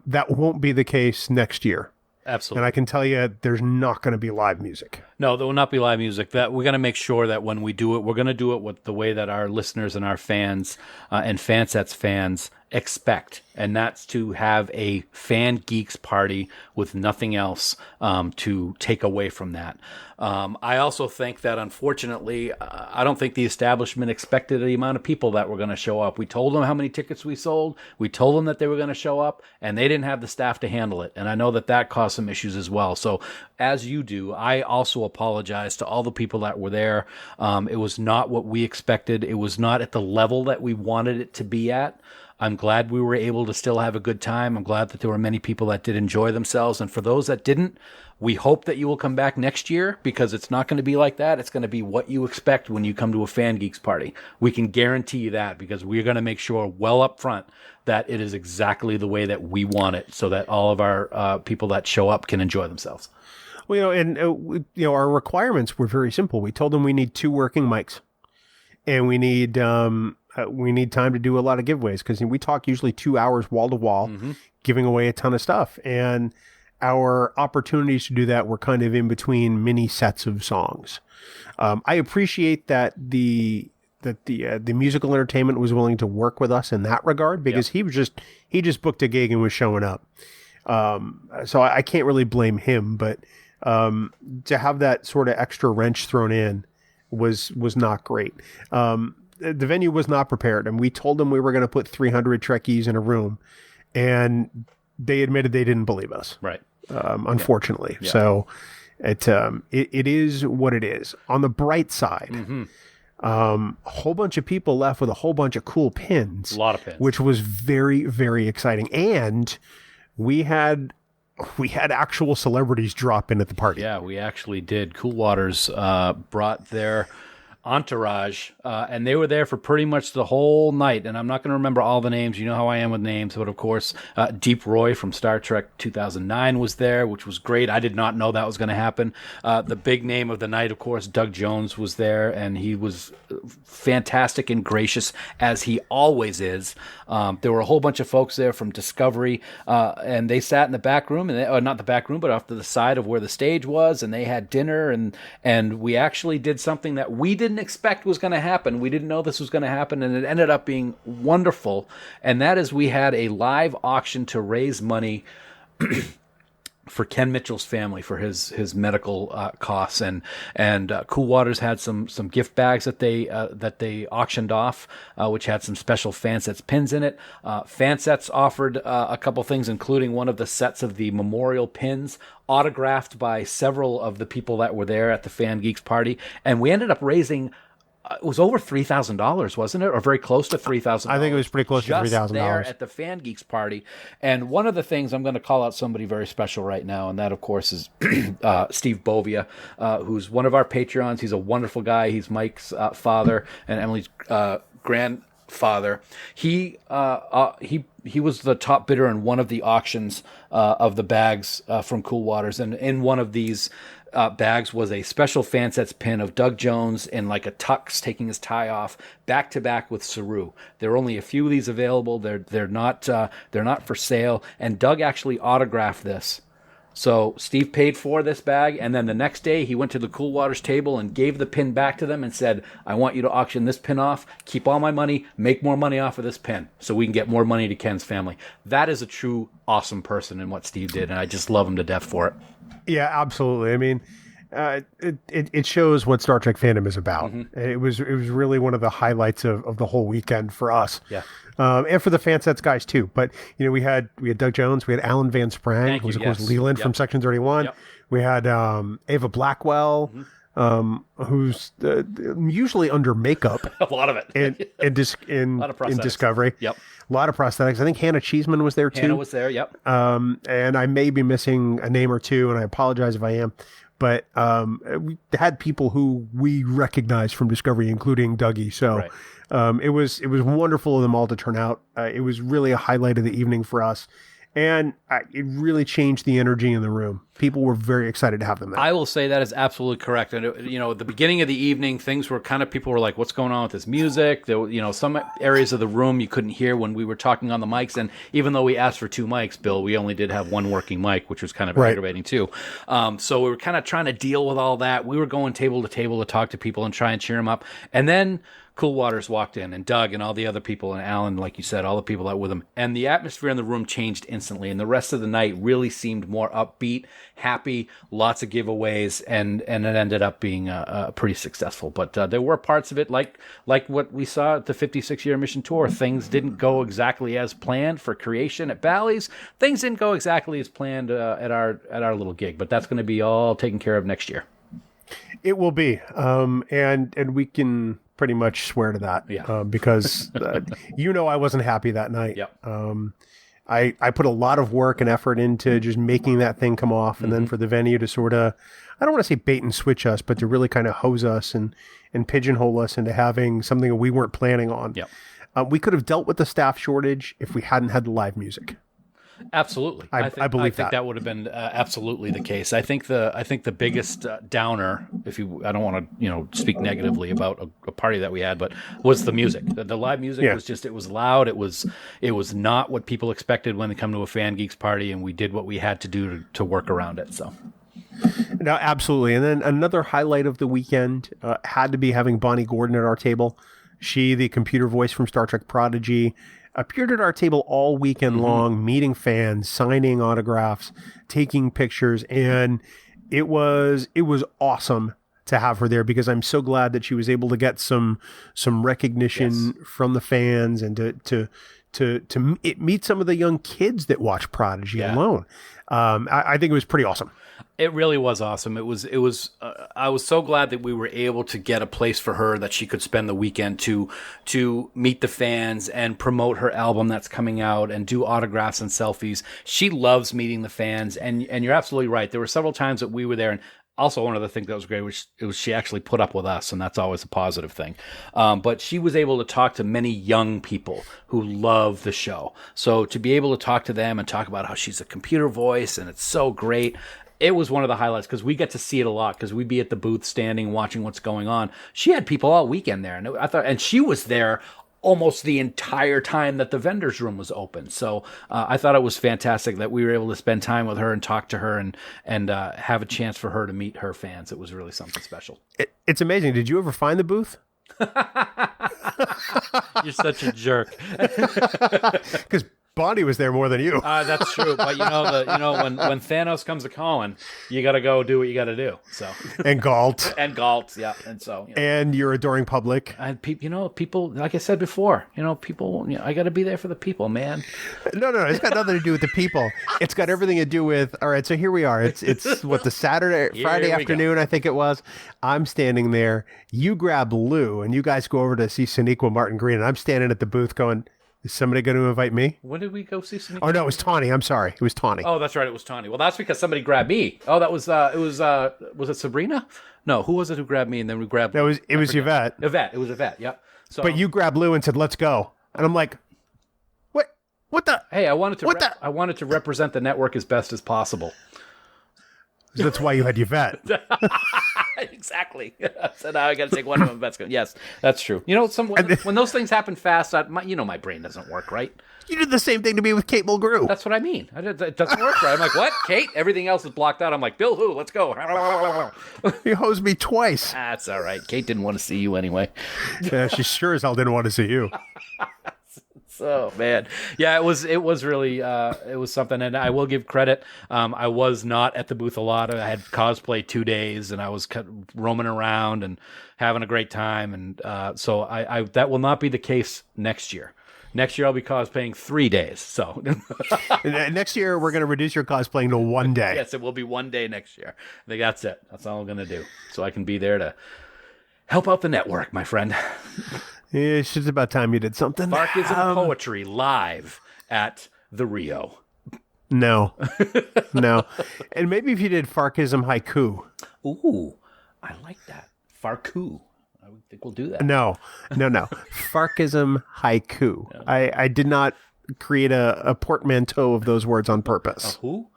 That won't be the case next year. Absolutely. And I can tell you there's not going to be live music. No, there will not be live music. That we're going to make sure that when we do it, we're going to do it with the way that our listeners and our fans and FanSets fans expect, and that's to have a FanGeeks party with nothing else to take away from that. I also think that, unfortunately, I don't think the establishment expected the amount of people that were going to show up. We told them how many tickets we sold. We told them that they were going to show up, and they didn't have the staff to handle it. And I know that that caused some issues as well. So, as you do, I also apologize to all the people that were there. It was not what we expected. It was not at the level that we wanted it to be at. I'm glad we were able to still have a good time. I'm glad that there were many people that did enjoy themselves. And for those that didn't, we hope that you will come back next year, because it's not going to be like that. It's going to be what you expect when you come to a FanGeeks party. We can guarantee you that, because we're going to make sure well up front that it is exactly the way that we want it, so that all of our people that show up can enjoy themselves. Well, our requirements were very simple. We told them we need 2 working mics, and we need time to do a lot of giveaways, because we talk usually 2 hours wall to wall, giving away a ton of stuff. And our opportunities to do that were kind of in between mini sets of songs. I appreciate that the musical entertainment was willing to work with us in that regard, because he just booked a gig and was showing up. So I can't really blame him, but to have that sort of extra wrench thrown in was not great. The venue was not prepared, and we told them we were going to put 300 Trekkies in a room, and they admitted they didn't believe us. Right. Unfortunately. Yeah. So it is what it is. On the bright side, a whole bunch of people left with a whole bunch of cool pins. A lot of pins. Which was very, very exciting. And we had actual celebrities drop in at the party. Yeah, we actually did. Cool Waters brought their entourage, and they were there for pretty much the whole night. And I'm not going to remember all the names. You know how I am with names. But of course, Deep Roy from Star Trek 2009 was there, which was great. I did not know that was going to happen. The big name of the night, of course, Doug Jones was there, and he was fantastic and gracious, as he always is. There were a whole bunch of folks there from Discovery, and they sat in the back room, and not the back room, but off to the side of where the stage was, and they had dinner, and we actually did something that we didn't expect was going to happen. We didn't know this was going to happen, and it ended up being wonderful. And that is, we had a live auction to raise money for Ken Mitchell's family for his medical costs, and Cool Waters had some gift bags that they auctioned off, which had some special FanSets pins in it. FanSets offered a couple things, including one of the sets of the memorial pins, autographed by several of the people that were there at the FanGeeks party, and we ended up raising. It was over $3,000, wasn't it? Or very close to $3,000. I think it was pretty close to $3,000. Just there at the FanGeeks party. And one of the things, I'm going to call out somebody very special right now, and that, of course, is Steve Bovia, who's one of our Patreons. He's a wonderful guy. He's Mike's father and Emily's grandfather. He was the top bidder in one of the auctions of the bags from Cool Waters. And in one of these bags was a special FanSets pin of Doug Jones in like a tux, taking his tie off, back to back with Saru. There are only a few of these available. They're not for sale. And Doug actually autographed this. So Steve paid for this bag, and then the next day he went to the Cool Waters table and gave the pin back to them and said, "I want you to auction this pin off, keep all my money, make more money off of this pin so we can get more money to Ken's family." That is a true awesome person in what Steve did, and I just love him to death for it. Yeah, absolutely. I mean, it shows what Star Trek fandom is about. It was really one of the highlights of the whole weekend for us. Yeah. And for the FanSets guys too. But we had Doug Jones, we had Alan Van Sprang, who was of course Leland from Section 31. Yep. We had Ava Blackwell, who's usually under makeup. A lot of it. in Discovery. Yep. A lot of prosthetics. I think Hannah Cheeseman was there too. Hannah was there, yep. And I may be missing a name or two, and I apologize if I am. But we had people who we recognized from Discovery, including Dougie. So It was wonderful of them all to turn out. It was really a highlight of the evening for us. And it really changed the energy in the room. People were very excited to have them there. I will say that is absolutely correct. And, at the beginning of the evening, things were people were like, what's going on with this music? There were, some areas of the room you couldn't hear when we were talking on the mics. And even though we asked for 2 mics, Bill, we only did have 1 working mic, which was kind of aggravating too. So we were kind of trying to deal with all that. We were going table to table to talk to people and try and cheer them up. And then Cool Waters walked in, and Doug and all the other people, and Alan, like you said, all the people that were with him. And the atmosphere in the room changed instantly. And the rest of the night really seemed more upbeat, happy, lots of giveaways, and it ended up being pretty successful. But there were parts of it, like what we saw at the 56-year Mission Tour. Things didn't go exactly as planned for creation at Bally's. Things didn't go exactly as planned at our little gig. But that's going to be all taken care of next year. It will be. And we can pretty much swear to that. Yeah. Because, I wasn't happy that night. Yep. I put a lot of work and effort into just making that thing come off. And then for the venue to sort of, I don't want to say bait and switch us, but to really kind of hose us and pigeonhole us into having something that we weren't planning on. Yep. We could have dealt with the staff shortage if we hadn't had the live music. Absolutely, I believe that would have been absolutely the case. I think the biggest downer, I don't want to speak negatively about a party that we had, but was the music. The live music was just, it was loud. It was not what people expected when they come to a FanGeeks party, and we did what we had to do to work around it. So. No, absolutely. And then another highlight of the weekend had to be having Bonnie Gordon at our table. She, the computer voice from Star Trek Prodigy, appeared at our table all weekend long, meeting fans, signing autographs, taking pictures, and it was awesome to have her there because I'm so glad that she was able to get some recognition from the fans and to meet some of the young kids that watch Prodigy alone. I think it was pretty awesome. It really was awesome. It was. I was so glad that we were able to get a place for her that she could spend the weekend to meet the fans and promote her album that's coming out and do autographs and selfies. She loves meeting the fans, and you're absolutely right. There were several times that we were there, and also one of the things that was great was she actually put up with us, and that's always a positive thing. But she was able to talk to many young people who love the show. So to be able to talk to them and talk about how she's a computer voice and it's so great. It was one of the highlights because we get to see it a lot because we'd be at the booth standing, watching what's going on. She had people all weekend there, and she was there almost the entire time that the vendor's room was open. So I thought it was fantastic that we were able to spend time with her and talk to her and have a chance for her to meet her fans. It was really something special. It's amazing. Did you ever find the booth? You're such a jerk. Because Bonnie was there more than you. That's true, but when Thanos comes a calling, you got to go do what you got to do. So and Galt, yeah, and so and your adoring public, and people, like I said before, people. I got to be there for the people, man. No, it's got nothing to do with the people. It's got everything to do with. All right, so here we are. It's what, the Friday afternoon, I think it was. I'm standing there. You grab Lou, and you guys go over to see Sonequa Martin Green, and I'm standing at the booth going, is somebody going to invite me? When did we go see Sonequa? Oh, no, it was Tawny. I'm sorry. It was Tawny. Oh, that's right. It was Tawny. Well, that's because somebody grabbed me. Oh, that was, was it Sabrina? No, who was it who grabbed me and then we grabbed... It was Yvette. Yvette. It was Yvette, yeah. So, but you grabbed Lou and said, let's go. And I'm like, what the... Hey, I wanted to represent the network as best as possible. So that's why you had Yvette. Exactly. So now I got to take one of them. That's good. Yes, that's true. When those things happen fast, my brain doesn't work right. You did the same thing to me with Kate Mulgrew. That's what I mean. It doesn't work right. I'm like, what? Kate? Everything else is blocked out. I'm like, Bill who? Let's go. You hosed me twice. That's all right. Kate didn't want to see you anyway. Yeah, she sure as hell didn't want to see you. So, man. Yeah, it was really, it was something. And I will give credit. I was not at the booth a lot. I had cosplay 2 days and I was roaming around and having a great time. And so I that will not be the case next year. Next year I'll be cosplaying 3 days. So next year we're going to reduce your cosplaying to 1 day. Yes, it will be 1 day next year. I think that's it. That's all I'm going to do. So I can be there to help out the network, my friend. Yeah, it's just about time you did something. Farkism Poetry live at the Rio. No. And maybe if you did Farkism Haiku. Ooh, I like that. Farku. think we'll do that. No. Farkism haiku. I did not create a portmanteau of those words on purpose. Who?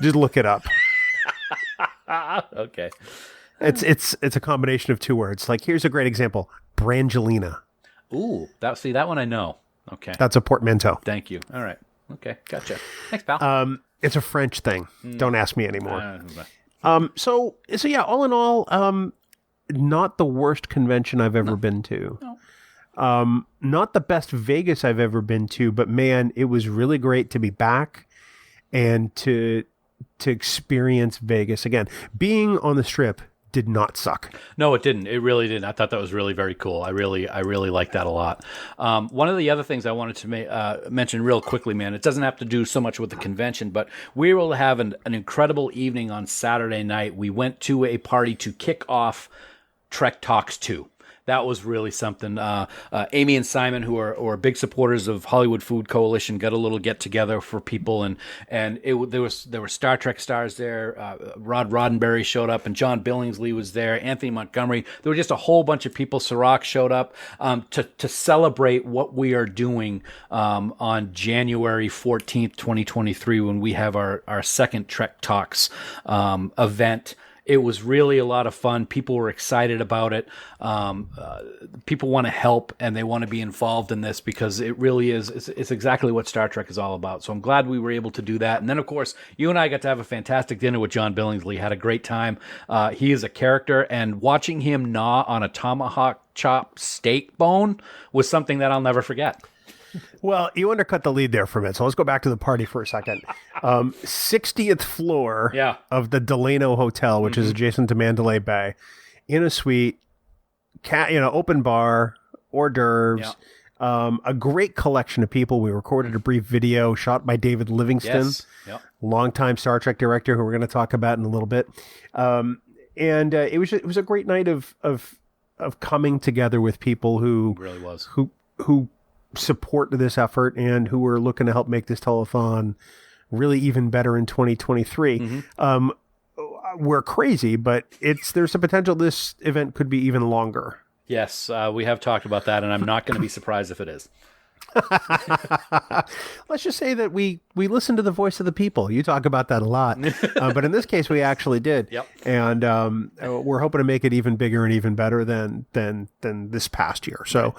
Just look it up. Okay. It's a combination of two words. Like, here's a great example. Brangelina. Ooh, that one I know. Okay. That's a portmanteau. Thank you. All right. Okay. Gotcha. Thanks, pal. It's a French thing. Don't ask me anymore. So yeah, all in all, not the worst convention I've ever been to. No. Not the best Vegas I've ever been to, but man, it was really great to be back and to experience Vegas again. Being on the Strip did not suck. No, it didn't. It really didn't. I thought that was really very cool. I really liked that a lot. One of the other things I wanted to mention real quickly, man, it doesn't have to do so much with the convention, but we were able to have an incredible evening on Saturday night. We went to a party to kick off Trek Talks 2. That was really something. Amy and Simon, who are big supporters of Hollywood Food Coalition, got a little get together for people, and there were Star Trek stars there. Rod Roddenberry showed up, and John Billingsley was there. Anthony Montgomery. There were just a whole bunch of people. Sirach showed up to celebrate what we are doing on January 14th, 2023, when we have our second Trek Talks event. It was really a lot of fun. People were excited about it. People want to help and they want to be involved in this because it really is. It's exactly what Star Trek is all about. So I'm glad we were able to do that. And then, of course, you and I got to have a fantastic dinner with John Billingsley. Had a great time. He is a character, and watching him gnaw on a tomahawk chop steak bone was something that I'll never forget. Well, you undercut the lead there for a minute, so let's go back to the party for a second. 60th floor of the Delano Hotel, which is adjacent to Mandalay Bay, in a suite, open bar, hors d'oeuvres, a great collection of people. We recorded a brief video shot by David Livingston, longtime Star Trek director, who we're going to talk about in a little bit. And it was a great night of coming together with people who really was who support this effort and who are looking to help make this telethon really even better in 2023. We're crazy, but there's a potential this event could be even longer. Yes, we have talked about that, and I'm not going to be surprised if it is. Let's just say that we listen to the voice of the people. You talk about that a lot, but in this case, we actually did. Yep. And we're hoping to make it even bigger and even better than this past year. So,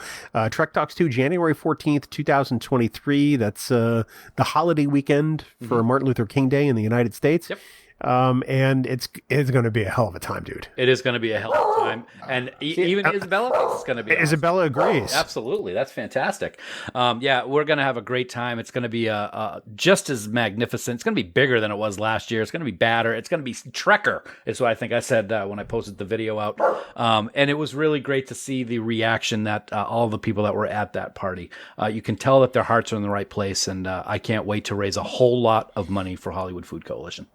Trek Talks 2, January 14th, 2023. That's the holiday weekend for Martin Luther King Day in the United States. Yep. And it's going to be a hell of a time, dude. It is going to be a hell of a time. And even Isabella thinks it's going to be awesome. Isabella agrees. Absolutely. That's fantastic. We're going to have a great time. It's going to be just as magnificent. It's going to be bigger than it was last year. It's going to be badder. It's going to be Trekker, is what I think I said when I posted the video out. And it was really great to see the reaction that all the people that were at that party. You can tell that their hearts are in the right place, and I can't wait to raise a whole lot of money for Hollywood Food Coalition.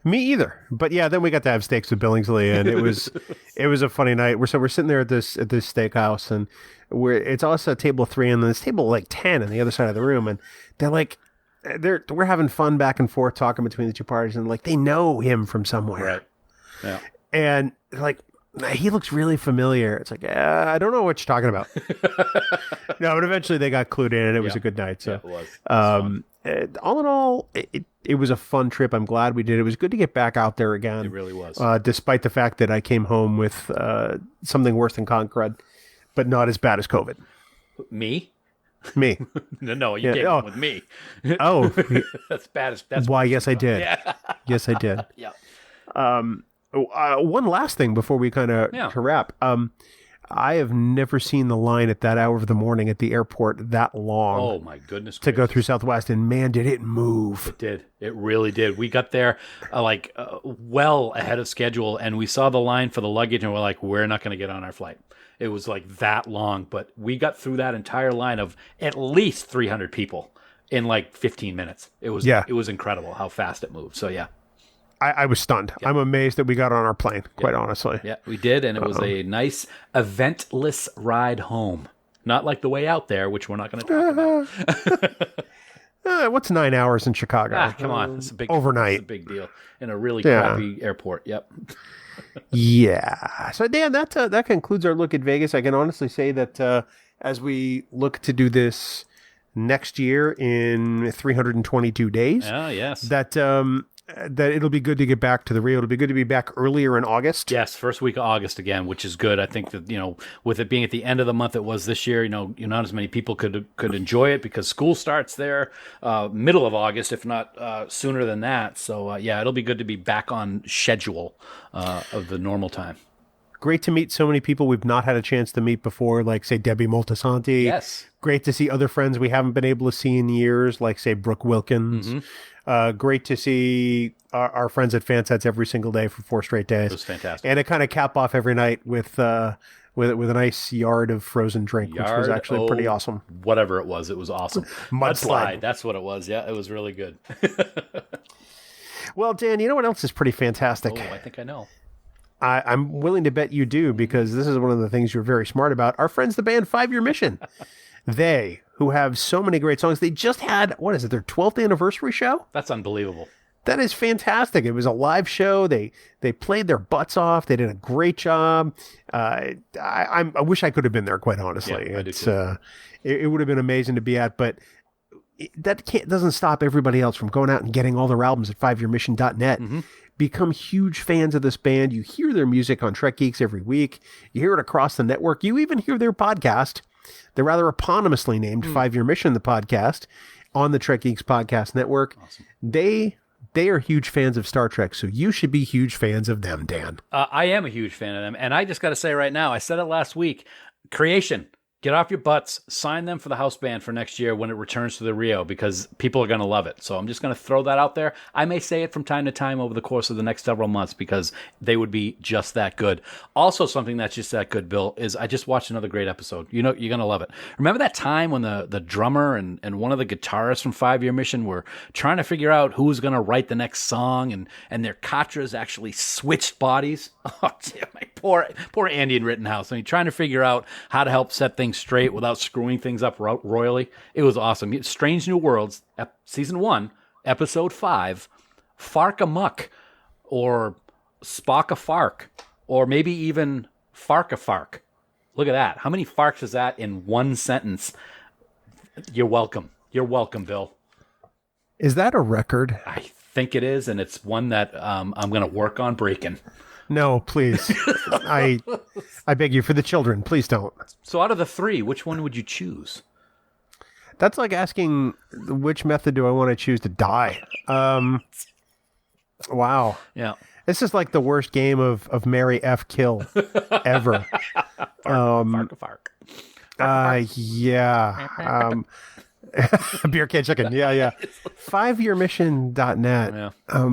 Me either. But yeah, then we got to have steaks with Billingsley, and it was a funny night. We're sitting there at this steakhouse, and it's also a table of 3, and then this table like 10 on the other side of the room, and we're having fun back and forth talking between the two parties, and like they know him from somewhere. Right. Yeah. And like he looks really familiar. It's like I don't know what you're talking about. No, but eventually they got clued in, and it was a good night. So it was. All in all, it was a fun trip. I'm glad we did. It was good to get back out there again. It really was. Despite the fact that I came home with something worse than conch crud, but not as bad as COVID. Me? No, you came home with me. Oh. That's bad. That's why, yes, I did. Yeah. Yes, I did. Yeah. One last thing before we kind of to wrap. I have never seen the line at that hour of the morning at the airport that long. Oh, my goodness. To go through Southwest, and man, did it move. It did. It really did. We got there well ahead of schedule, and we saw the line for the luggage, and we're like, we're not going to get on our flight. It was like that long, but we got through that entire line of at least 300 people in like 15 minutes. It was incredible how fast it moved. So, yeah. I was stunned. Yep. I'm amazed that we got on our plane, quite honestly. Yeah, we did, and it was a nice eventless ride home. Not like the way out there, which we're not going to talk about. What's 9 hours in Chicago? Come on. It's a big overnight. It's a big deal. In a really crappy airport. Yep. Yeah. So, Dan, that concludes our look at Vegas. I can honestly say that as we look to do this next year in 322 days, Oh, yes. that it'll be good to get back to the Rio. It'll be good to be back earlier in August. Yes, first week of August again, which is good. I think that, with it being at the end of the month it was this year, not as many people could enjoy it because school starts there middle of August, if not sooner than that. So, it'll be good to be back on schedule of the normal time. Great to meet so many people we've not had a chance to meet before, like, say, Debbie Moltisanti. Yes. Great to see other friends we haven't been able to see in years, like, say, Brooke Wilkins. Mm-hmm. Great to see our friends at Fansets every single day for 4 straight days. It was fantastic. And to kind of cap off every night with a nice yard of frozen drink, which was actually pretty awesome. Whatever it was awesome. Mudslide. That's what it was. Yeah, it was really good. Well, Dan, you know what else is pretty fantastic? Oh, I think I know. I'm willing to bet you do, because this is one of the things you're very smart about. Our friends, the band 5 Year Mission. They, who have so many great songs, they just had, their 12th anniversary show? That's unbelievable. That is fantastic. It was a live show. They played their butts off. They did a great job. I wish I could have been there, quite honestly. Yeah, I do too. It would have been amazing to be at, but doesn't stop everybody else from going out and getting all their albums at 5yearmission.net. Mm-hmm. Become huge fans of this band. You hear their music on Trek Geeks every week. You hear it across the network. You even hear their podcast. They're rather eponymously named 5 Year Mission, the podcast, on the Trek Geeks Podcast Network. Awesome. They are huge fans of Star Trek, so you should be huge fans of them, Dan. I am a huge fan of them, and I just got to say right now, I said it last week, Creation. Get off your butts, sign them for the house band for next year when it returns to the Rio, because people are going to love it. So I'm just going to throw that out there. I may say it from time to time over the course of the next several months, because they would be just that good. Also, something that's just that good, Bill, is I just watched another great episode. You're going to love it. Remember that time when the drummer and one of the guitarists from 5 Year Mission were trying to figure out who was going to write the next song, and their Katras actually switched bodies? Oh, my poor Andy in Rittenhouse. Trying to figure out how to help set things straight without screwing things up royally. It was awesome. Strange New Worlds, Season 1, Episode 5, Fark Amuck, or Spock a Fark, or maybe even Fark a Fark. Look at that. How many farks is that in one sentence? You're welcome. You're welcome, Bill. Is that a record? I think it is, and it's one that I'm going to work on breaking. No, please. I beg you, for the children, please don't. So out of the 3, which one would you choose? That's like asking, which method do I want to choose to die? Wow. Yeah. This is like the worst game of Marry F Kill ever. Fark. Yeah. Beer can chicken. Yeah. 5yearmission.net. Yeah.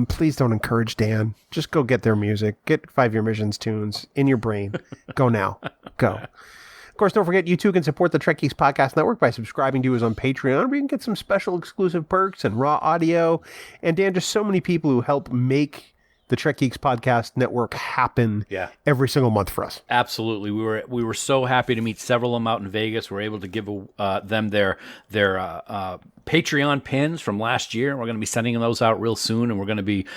Please don't encourage Dan. Just go get their music. Get 5 Year Mission's tunes in your brain. Go now. Go. Of course, don't forget, you too can support the Trek Geeks Podcast Network by subscribing to us on Patreon, where you can get some special exclusive perks and raw audio. And Dan, just so many people who help make the Trek Geeks Podcast Network happen every single month for us. Absolutely. We were so happy to meet several of them out in Vegas. We were able to give them their Patreon pins from last year. We're going to be sending those out real soon, and we're going to be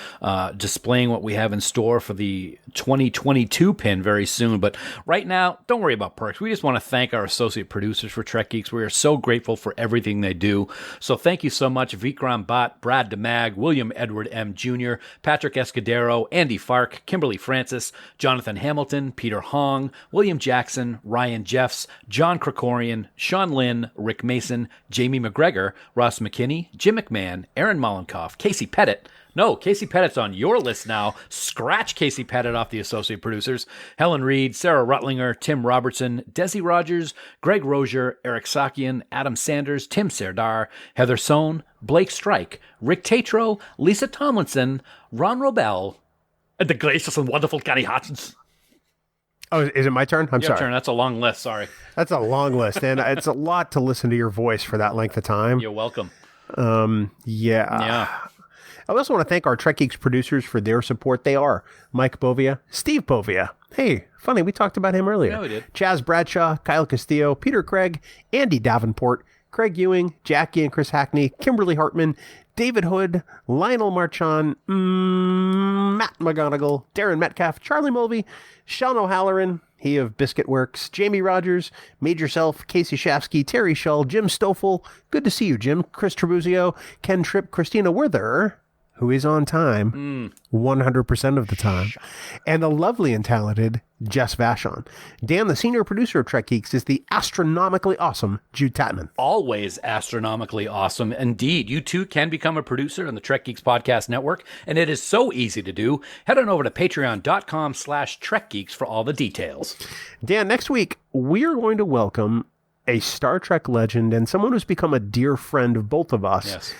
displaying what we have in store for the 2022 pin very soon. But right now, don't worry about perks. We just want to thank our associate producers for Trek Geeks. We are so grateful for everything they do. So thank you so much, Vikram Bhatt, Brad DeMag, William Edward M. Jr., Patrick Escudero, Andy Fark, Kimberly Francis, Jonathan Hamilton, Peter Hong, William Jackson, Ryan Jeffs, John Krikorian, Sean Lynn, Rick Mason, Jamie McGregor, Ross McKinney, Jim McMahon, Aaron Mollenkoff, Casey Pettit. No, Casey Pettit's on your list now. Scratch Casey Pettit off the associate producers. Helen Reed, Sarah Rutlinger, Tim Robertson, Desi Rogers, Greg Rozier, Eric Sakian, Adam Sanders, Tim Serdar, Heather Sohn, Blake Strike, Rick Tatro, Lisa Tomlinson, Ron Robel, and the gracious and wonderful Kenny Hutchins. Oh, is it my turn? I'm sorry. Turn. That's a long list. Sorry. That's a long list, and it's a lot to listen to your voice for that length of time. You're welcome. Yeah. I also want to thank our Trek Geeks producers for their support. They are Mike Bovia, Steve Bovia. Hey, funny, we talked about him earlier. Yeah, we did. Chaz Bradshaw, Kyle Castillo, Peter Craig, Andy Davenport, Craig Ewing, Jackie and Chris Hackney, Kimberly Hartman, David Hood, Lionel Marchand, Matt McGonigal, Darren Metcalf, Charlie Mulvey, Sean O'Halloran, he of Biscuit Works, Jamie Rogers, Major Self, Casey Shafsky, Terry Shull, Jim Stoffel, good to see you, Jim, Chris Trabuzio, Ken Tripp, Christina Werther, who is on time 100% of the time, and the lovely and talented Jess Vashon. Dan, the senior producer of Trek Geeks, is the astronomically awesome Jude Tatman. Always astronomically awesome. Indeed, you too can become a producer in the Trek Geeks Podcast Network, and it is so easy to do. Head on over to patreon.com/TrekGeeks for all the details. Dan, next week, we are going to welcome a Star Trek legend and someone who's become a dear friend of both of us. Yes.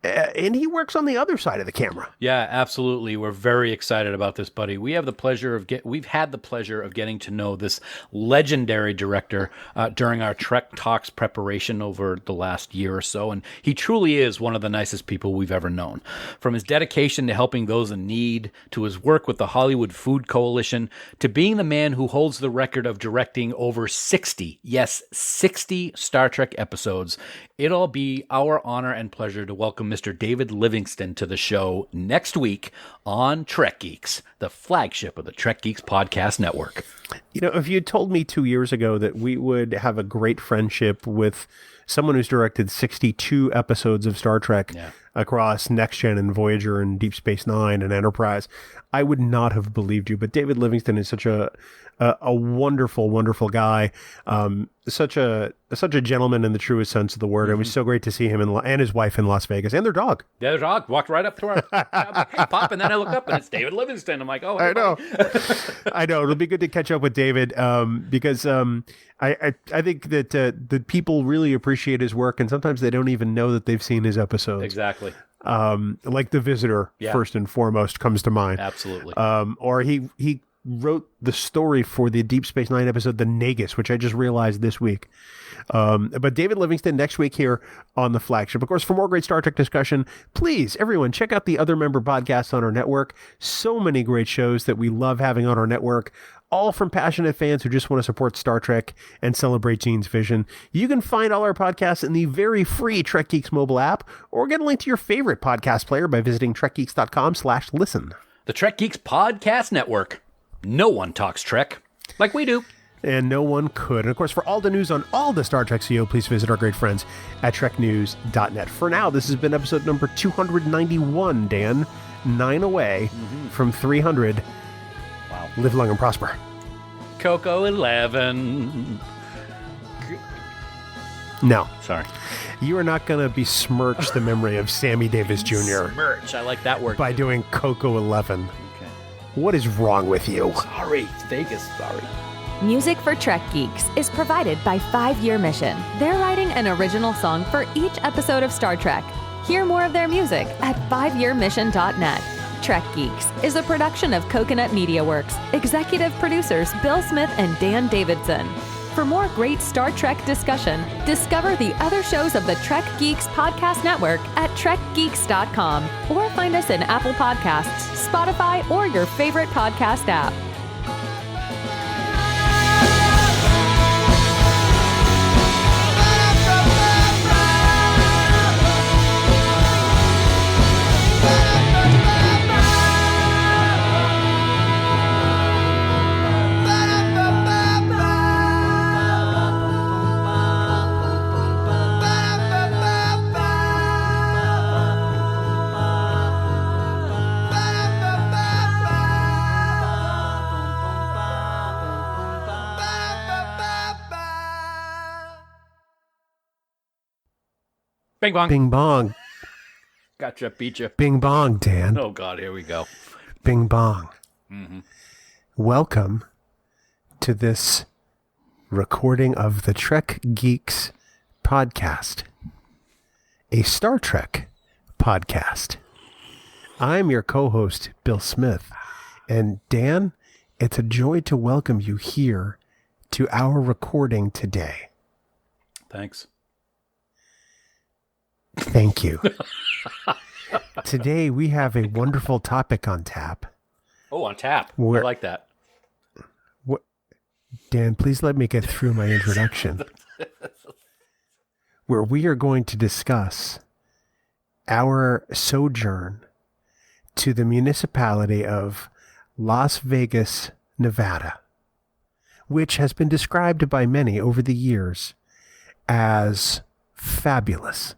And he works on the other side of the camera. Yeah, absolutely. We're very excited about this, buddy. We've had the pleasure of getting to know this legendary director during our Trek Talks preparation over the last year or so, and he truly is one of the nicest people we've ever known. From his dedication to helping those in need, to his work with the Hollywood Food Coalition, to being the man who holds the record of directing over 60 Star Trek episodes, it'll be our honor and pleasure to welcome Mr. David Livingston to the show next week on Trek Geeks, the flagship of the Trek Geeks Podcast Network. You know, if you told me 2 years ago that we would have a great friendship with someone who's directed 62 episodes of Star Trek across Next Gen and Voyager and Deep Space Nine and Enterprise, I would not have believed you. But David Livingston is such a wonderful, wonderful guy. Such a gentleman in the truest sense of the word. It was so great to see him and his wife in Las Vegas and their dog. Their dog walked right up to our hey, Pop, and then I look up and it's David Livingston. I'm like, oh, hey, I know. I know. It'll be good to catch up with David because I think that the people really appreciate his work, and sometimes they don't even know that they've seen his episodes. Exactly. Like The Visitor, first and foremost, comes to mind. Absolutely. Or he wrote the story for the Deep Space Nine episode, The Nagus, which I just realized this week. But David Livingston next week here on the flagship. Of course, for more great Star Trek discussion, please, everyone, check out the other member podcasts on our network. So many great shows that we love having on our network, all from passionate fans who just want to support Star Trek and celebrate Gene's vision. You can find all our podcasts in the very free Trek Geeks mobile app, or get a link to your favorite podcast player by visiting trekgeeks.com/listen. The Trek Geeks Podcast Network. No one talks Trek like we do. And no one could. And of course, for all the news on all the Star Trek CO, please visit our great friends at treknews.net. For now, this has been episode number 291, Dan. 9 away from 300. Wow. Live long and prosper. Coco 11. No. Sorry. You are not going to besmirch the memory of Sammy Davis Jr. Merch. I like that word. by doing Coco 11. Okay. What is wrong with you? Sorry. It's Vegas. Sorry. Music for Trek Geeks is provided by 5 Year Mission. They're writing an original song for each episode of Star Trek. Hear more of their music at 5yearmission.net. Trek Geeks is a production of Coconut Media Works. Executive producers Bill Smith and Dan Davidson. For more great Star Trek discussion, discover the other shows of the Trek Geeks Podcast Network at trekgeeks.com, or find us in Apple Podcasts, Spotify, or your favorite podcast app. Bing bong. Bing bong. Gotcha. Beat you. Bing bong, Dan. Oh, God. Here we go. Bing bong. Mm-hmm. Welcome to this recording of the Trek Geeks podcast, a Star Trek podcast. I'm your co-host, Bill Smith. And Dan, it's a joy to welcome you here to our recording today. Thanks. Thank you. Today we have a wonderful topic on tap. Oh, on tap. I Where- like that. Dan, please let me get through my introduction. where we are going to discuss our sojourn to the municipality of Las Vegas, Nevada, which has been described by many over the years as fabulous.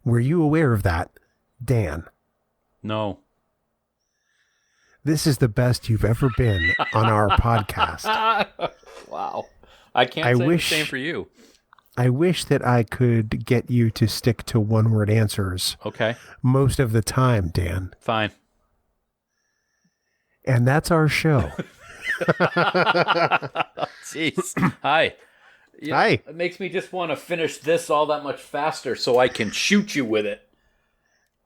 Were you aware of that, Dan? No. This is the best you've ever been on our podcast. Wow. I can't say the same for you. I wish that I could get you to stick to one-word answers. Okay. Most of the time, Dan. Fine. And that's our show. Jeez. Hi. Hi. It makes me just want to finish this all that much faster so I can shoot you with it.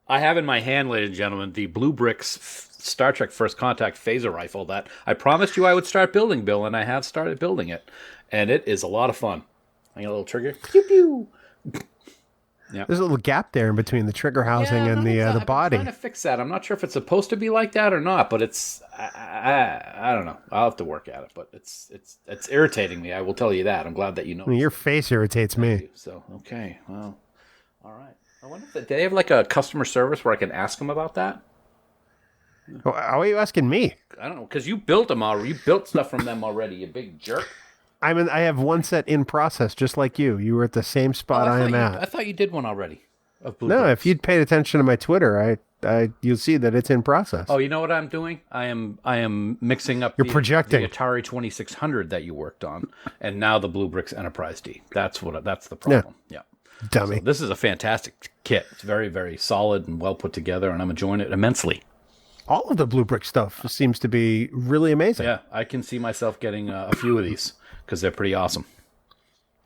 I have in my hand, ladies and gentlemen, the Blue Bricks Star Trek First Contact phaser rifle that I promised you I would start building, Bill, and I have started building it. And it is a lot of fun. I got a little trigger. Pew pew. Yeah. There's a little gap there in between the trigger housing and the body. I'm trying to fix that. I'm not sure if it's supposed to be like that or not, but it's I don't know. I'll have to work at it, but it's irritating me. I will tell you that. I'm glad that you know. Your face irritates me. So okay, well, all right. I wonder if they have like a customer service where I can ask them about that. Well, how are you asking me? I don't know, because you built them already. You built stuff from them already. You big jerk. I have one set in process, just like you. You were at the same spot I am at. I thought you did one already. Of Blue No, Bricks. if you'd paid attention to my Twitter, you'll see that it's in process. Oh, you know what I'm doing? I am mixing up. You're projecting the Atari 2600 that you worked on, and now the Blue Bricks Enterprise D. That's the problem. Yeah. Dummy. So this is a fantastic kit. It's very, very solid and well put together, and I'm enjoying it immensely. All of the Blue Brick stuff seems to be really amazing. Yeah, I can see myself getting a few of these because they're pretty awesome.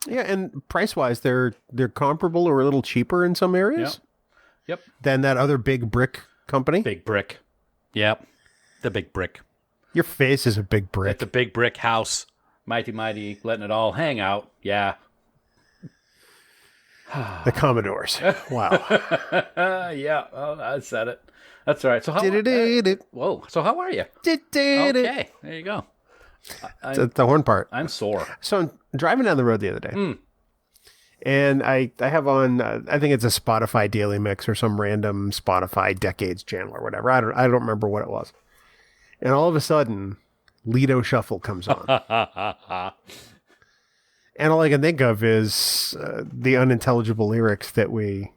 Yeah, and price-wise, they're comparable or a little cheaper in some areas. Yep. Than that other big brick company. Big brick. Yep. The big brick. Your face is a big brick. At the big brick house. Mighty, letting it all hang out. Yeah. The Commodores. Wow. Yeah. Oh, I said it. That's all right. So how? Whoa. So how are you? Okay. There you go. It's the horn part. I'm sore. So I'm driving down the road the other day, and I have on I think it's a Spotify daily mix or some random Spotify decades channel or whatever. I don't remember what it was. And all of a sudden, Lido Shuffle comes on, and all I can think of is the unintelligible lyrics that we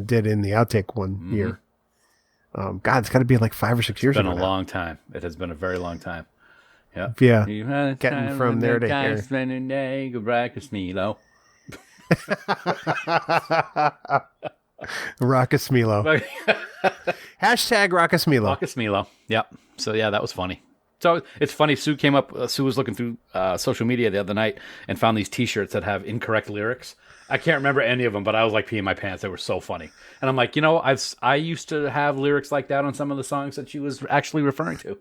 did in the outtake one year. God, it's got to be like 5 or 6 years ago. It's been a long time. It has been a very long time. Yeah. Yeah. Getting from there to here. Rockasmilo. Rockasmilo. Hashtag Rockasmilo. Rockasmilo. Yep. So yeah, that was funny. So it's funny. Sue was looking through social media the other night and found these T-shirts that have incorrect lyrics. I can't remember any of them, but I was like peeing my pants. They were so funny. And I'm like, I used to have lyrics like that on some of the songs that she was actually referring to.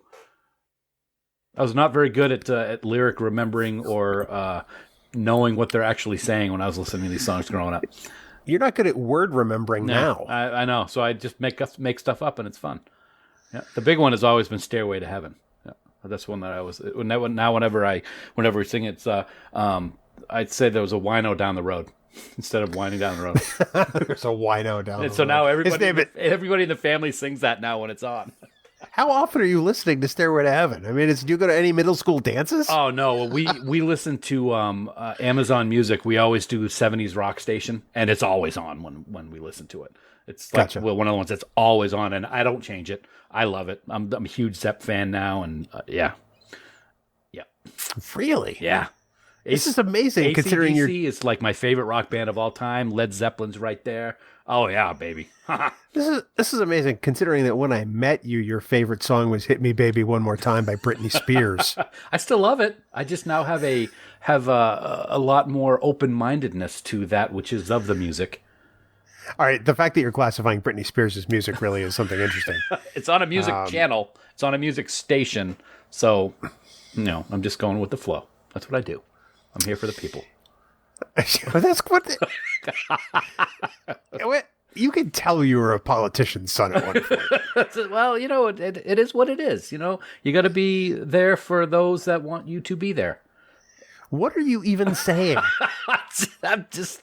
I was not very good at lyric remembering or knowing what they're actually saying when I was listening to these songs growing up. You're not good at word remembering now. I know. So I just make stuff up, and it's fun. Yeah. The big one has always been "Stairway to Heaven." Yeah. That's one that I was. Now, whenever we sing it, I'd say there was a wino down the road instead of whining down the road. There's a wino down the road. And so now everybody in the family sings that now when it's on. How often are you listening to Stairway to Heaven? I mean, do you go to any middle school dances? Oh, no. We listen to Amazon Music. We always do 70s rock station, and it's always on when we listen to it. It's like one of the ones that's always on, and I don't change it. I love it. I'm a huge Zepp fan now, and yeah. Really? Yeah. This is amazing, considering AC/DC is like my favorite rock band of all time. Led Zeppelin's right there. Oh, yeah, baby. This is amazing, considering that when I met you, your favorite song was "Hit Me, Baby, One More Time" by Britney Spears. I still love it. I just now have a lot more open-mindedness to that which is of the music. All right, the fact that you're classifying Britney Spears as music really is something interesting. It's on a music channel. It's on a music station. So, I'm just going with the flow. That's what I do. I'm here for the people. That's what. You can tell you were a politician's son at one point. Well, it is what it is. You got to be there for those that want you to be there. What are you even saying? I'm just,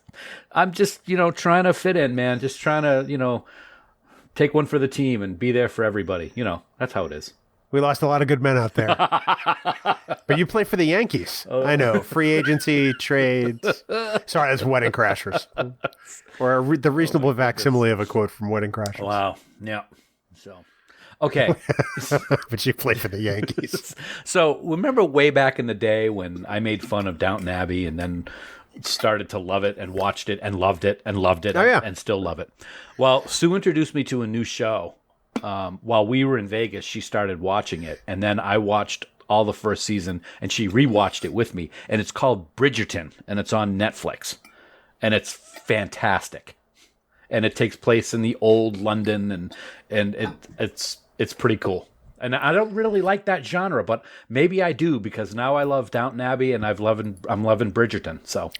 trying to fit in, man. Just trying to, take one for the team and be there for everybody. That's how it is. We lost a lot of good men out there. But you play for the Yankees. Oh. I know. Free agency, trades. Sorry, that's Wedding Crashers. Or the reasonable facsimile of a quote from Wedding Crashers. Wow. Yeah. So, okay. But you play for the Yankees. So, remember way back in the day when I made fun of Downton Abbey and then started to love it and watched it and loved it and loved it and still love it? Well, Sue introduced me to a new show. While we were in Vegas, she started watching it, and then I watched all the first season, and she rewatched it with me, and it's called Bridgerton, and it's on Netflix, and it's fantastic, and it takes place in the old London, and it's pretty cool. And I don't really like that genre, but maybe I do because now I love Downton Abbey, and I'm loving Bridgerton. So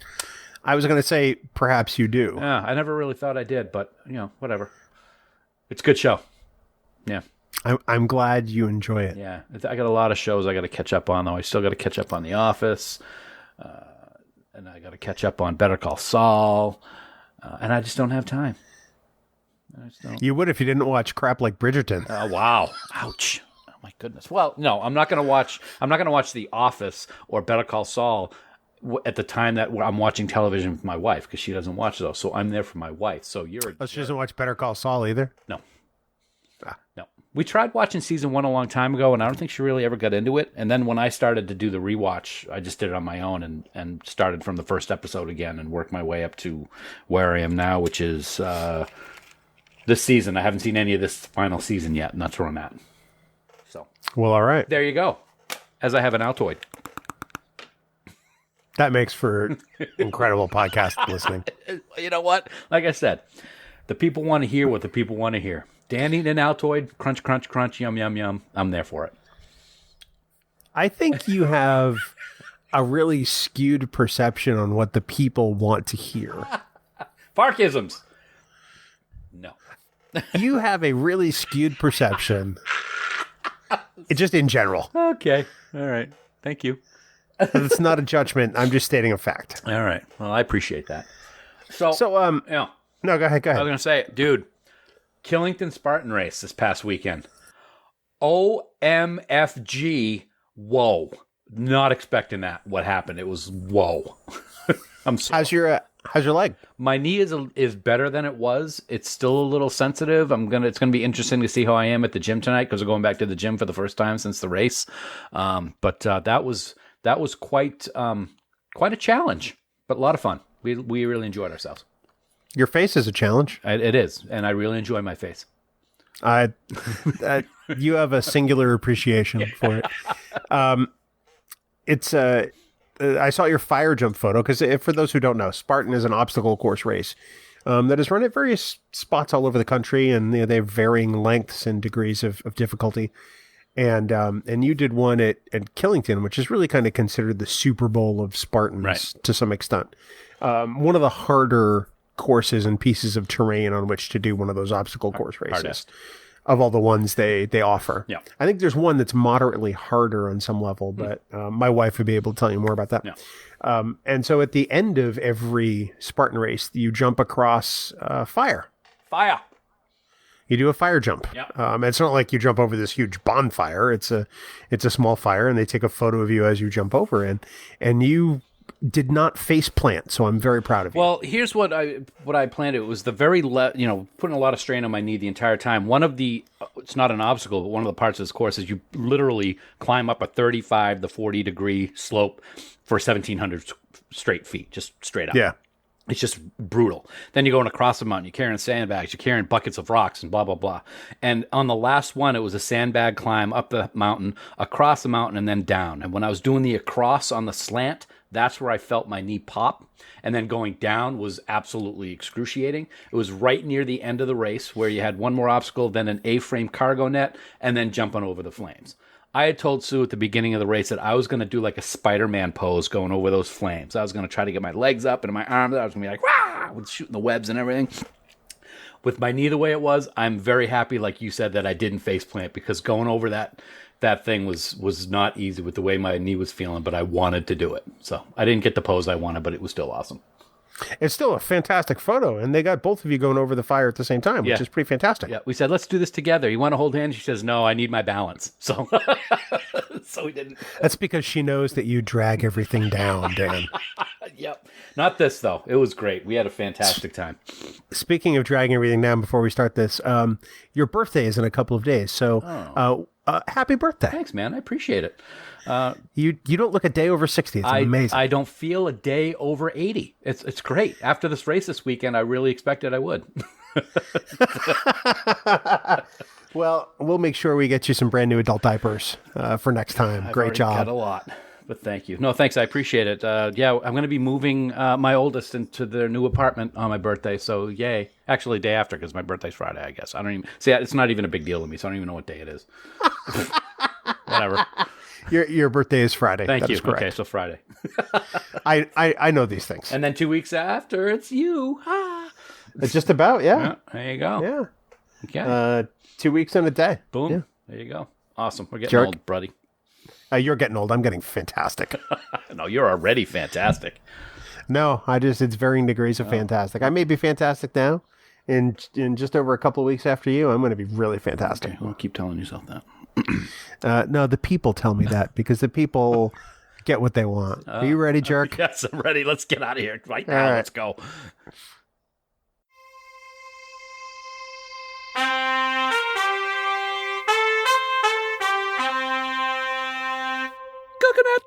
I was going to say perhaps you do. Yeah, I never really thought I did, but whatever. It's a good show. Yeah. I'm glad you enjoy it. Yeah. I got a lot of shows I got to catch up on, though. I still got to catch up on The Office, and I got to catch up on Better Call Saul, and I just don't have time. You would if you didn't watch crap like Bridgerton. Oh, wow. Ouch. Oh, my goodness. Well, no, I'm not going to watch The Office or Better Call Saul at the time that I'm watching television with my wife, because she doesn't watch those. So I'm there for my wife. So she doesn't watch Better Call Saul either? No. No. We tried watching season 1 a long time ago, and I don't think she really ever got into it. And then when I started to do the rewatch, I just did it on my own and started from the first episode again and worked my way up to where I am now, which is this season. I haven't seen any of this final season yet, and that's where I'm at. So, well, all right. There you go. As I have an Altoid. That makes for incredible podcast listening. You know what? Like I said, the people want to hear what the people want to hear. Dan eating an Altoid, crunch, crunch, crunch, yum, yum, yum. I'm there for it. I think you have a really skewed perception on what the people want to hear. Farkisms. No. You have a really skewed perception. Just in general. Okay. All right. Thank you. It's not a judgment. I'm just stating a fact. All right. Well, I appreciate that. So yeah. No, go ahead. I was going to say, dude, Killington Spartan race this past weekend. OMFG. Whoa. Not expecting that. What happened? It was whoa. I'm sorry. How's your leg? My knee is better than it was. It's still a little sensitive. It's gonna be interesting to see how I am at the gym tonight, because we're going back to the gym for the first time since the race. But that was quite a challenge, but a lot of fun. We really enjoyed ourselves. Your face is a challenge. It is, and I really enjoy my face. You have a singular appreciation for it. I saw your fire jump photo, because for those who don't know, Spartan is an obstacle course race that is run at various spots all over the country, and they have varying lengths and degrees of difficulty. And you did one at Killington, which is really kind of considered the Super Bowl of Spartans to some extent. One of the harder courses and pieces of terrain on which to do one of those obstacle course races. Hardest. Of all the ones they offer. Yeah. I think there's one that's moderately harder on some level, but my wife would be able to tell you more about that. Yeah. And so at the end of every Spartan race, you jump across fire. Fire. You do a fire jump. Yep. It's not like you jump over this huge bonfire. It's a small fire, and they take a photo of you as you jump over, and you did not face plant, so I'm very proud of you. Well, here's what I planned. It was the very putting a lot of strain on my knee the entire time. One of the it's not an obstacle, but one of the parts of this course is you literally climb up a 35 to 40 degree slope for 1,700 straight feet, just straight up. Yeah. It's just brutal. Then you're going across the mountain. You're carrying sandbags. You're carrying buckets of rocks and blah, blah, blah. And on the last one, it was a sandbag climb up the mountain, across the mountain, and then down. And when I was doing the across on the slant, that's where I felt my knee pop. And then going down was absolutely excruciating. It was right near the end of the race where you had one more obstacle, then an A-frame cargo net, and then jumping over the flames. I had told Sue at the beginning of the race that I was going to do like a Spider-Man pose going over those flames. I was going to try to get my legs up and my arms out. I was going to be like, wah, with shooting the webs and everything. with my knee the way it was, I'm very happy, like you said, that I didn't faceplant, because going over that thing was not easy with the way my knee was feeling, but I wanted to do it. So I didn't get the pose I wanted, but it was still awesome. It's still a fantastic photo, and they got both of you going over the fire at the same time, which is pretty fantastic. Yeah, we said, let's do this together. You want to hold hands? She says, no, I need my balance. So, so we didn't. That's because she knows that you drag everything down, Dan. Yep. Not this, though. It was great. We had a fantastic time. Speaking of dragging everything down before we start this, your birthday is in a couple of days, so happy birthday. Thanks, man. I appreciate it. You don't look a day over 60. It's amazing. I don't feel a day over 80. It's great. After this race this weekend, I really expected I would. Well, we'll make sure we get you some brand new adult diapers for next time. Great job. Got a lot, but thank you. No, thanks. I appreciate it. Yeah, I'm going to be moving my oldest into their new apartment on my birthday. So yay! Actually, day after, because my birthday's Friday. I guess I don't even see. It's not even a big deal to me. So I don't even know what day it is. Whatever. Your birthday is Friday. Thank That you. is correct. Okay, so Friday. I know these things. And then 2 weeks after, it's you. Ah. It's just about, yeah. There you go. Yeah. Okay. 2 weeks and a day. Boom. Yeah. There you go. Awesome. We're getting Jerk. old, buddy. You're getting old. I'm getting fantastic. No, you're already fantastic. No, it's varying degrees of fantastic. I may be fantastic now. In just over a couple of weeks after you, I'm going to be really fantastic. Okay, well, keep telling yourself that. No, the people tell me that because the people get what they want. Are you ready, jerk? Yes, I'm ready. Let's get out of here right now. All right. Let's go. Coconut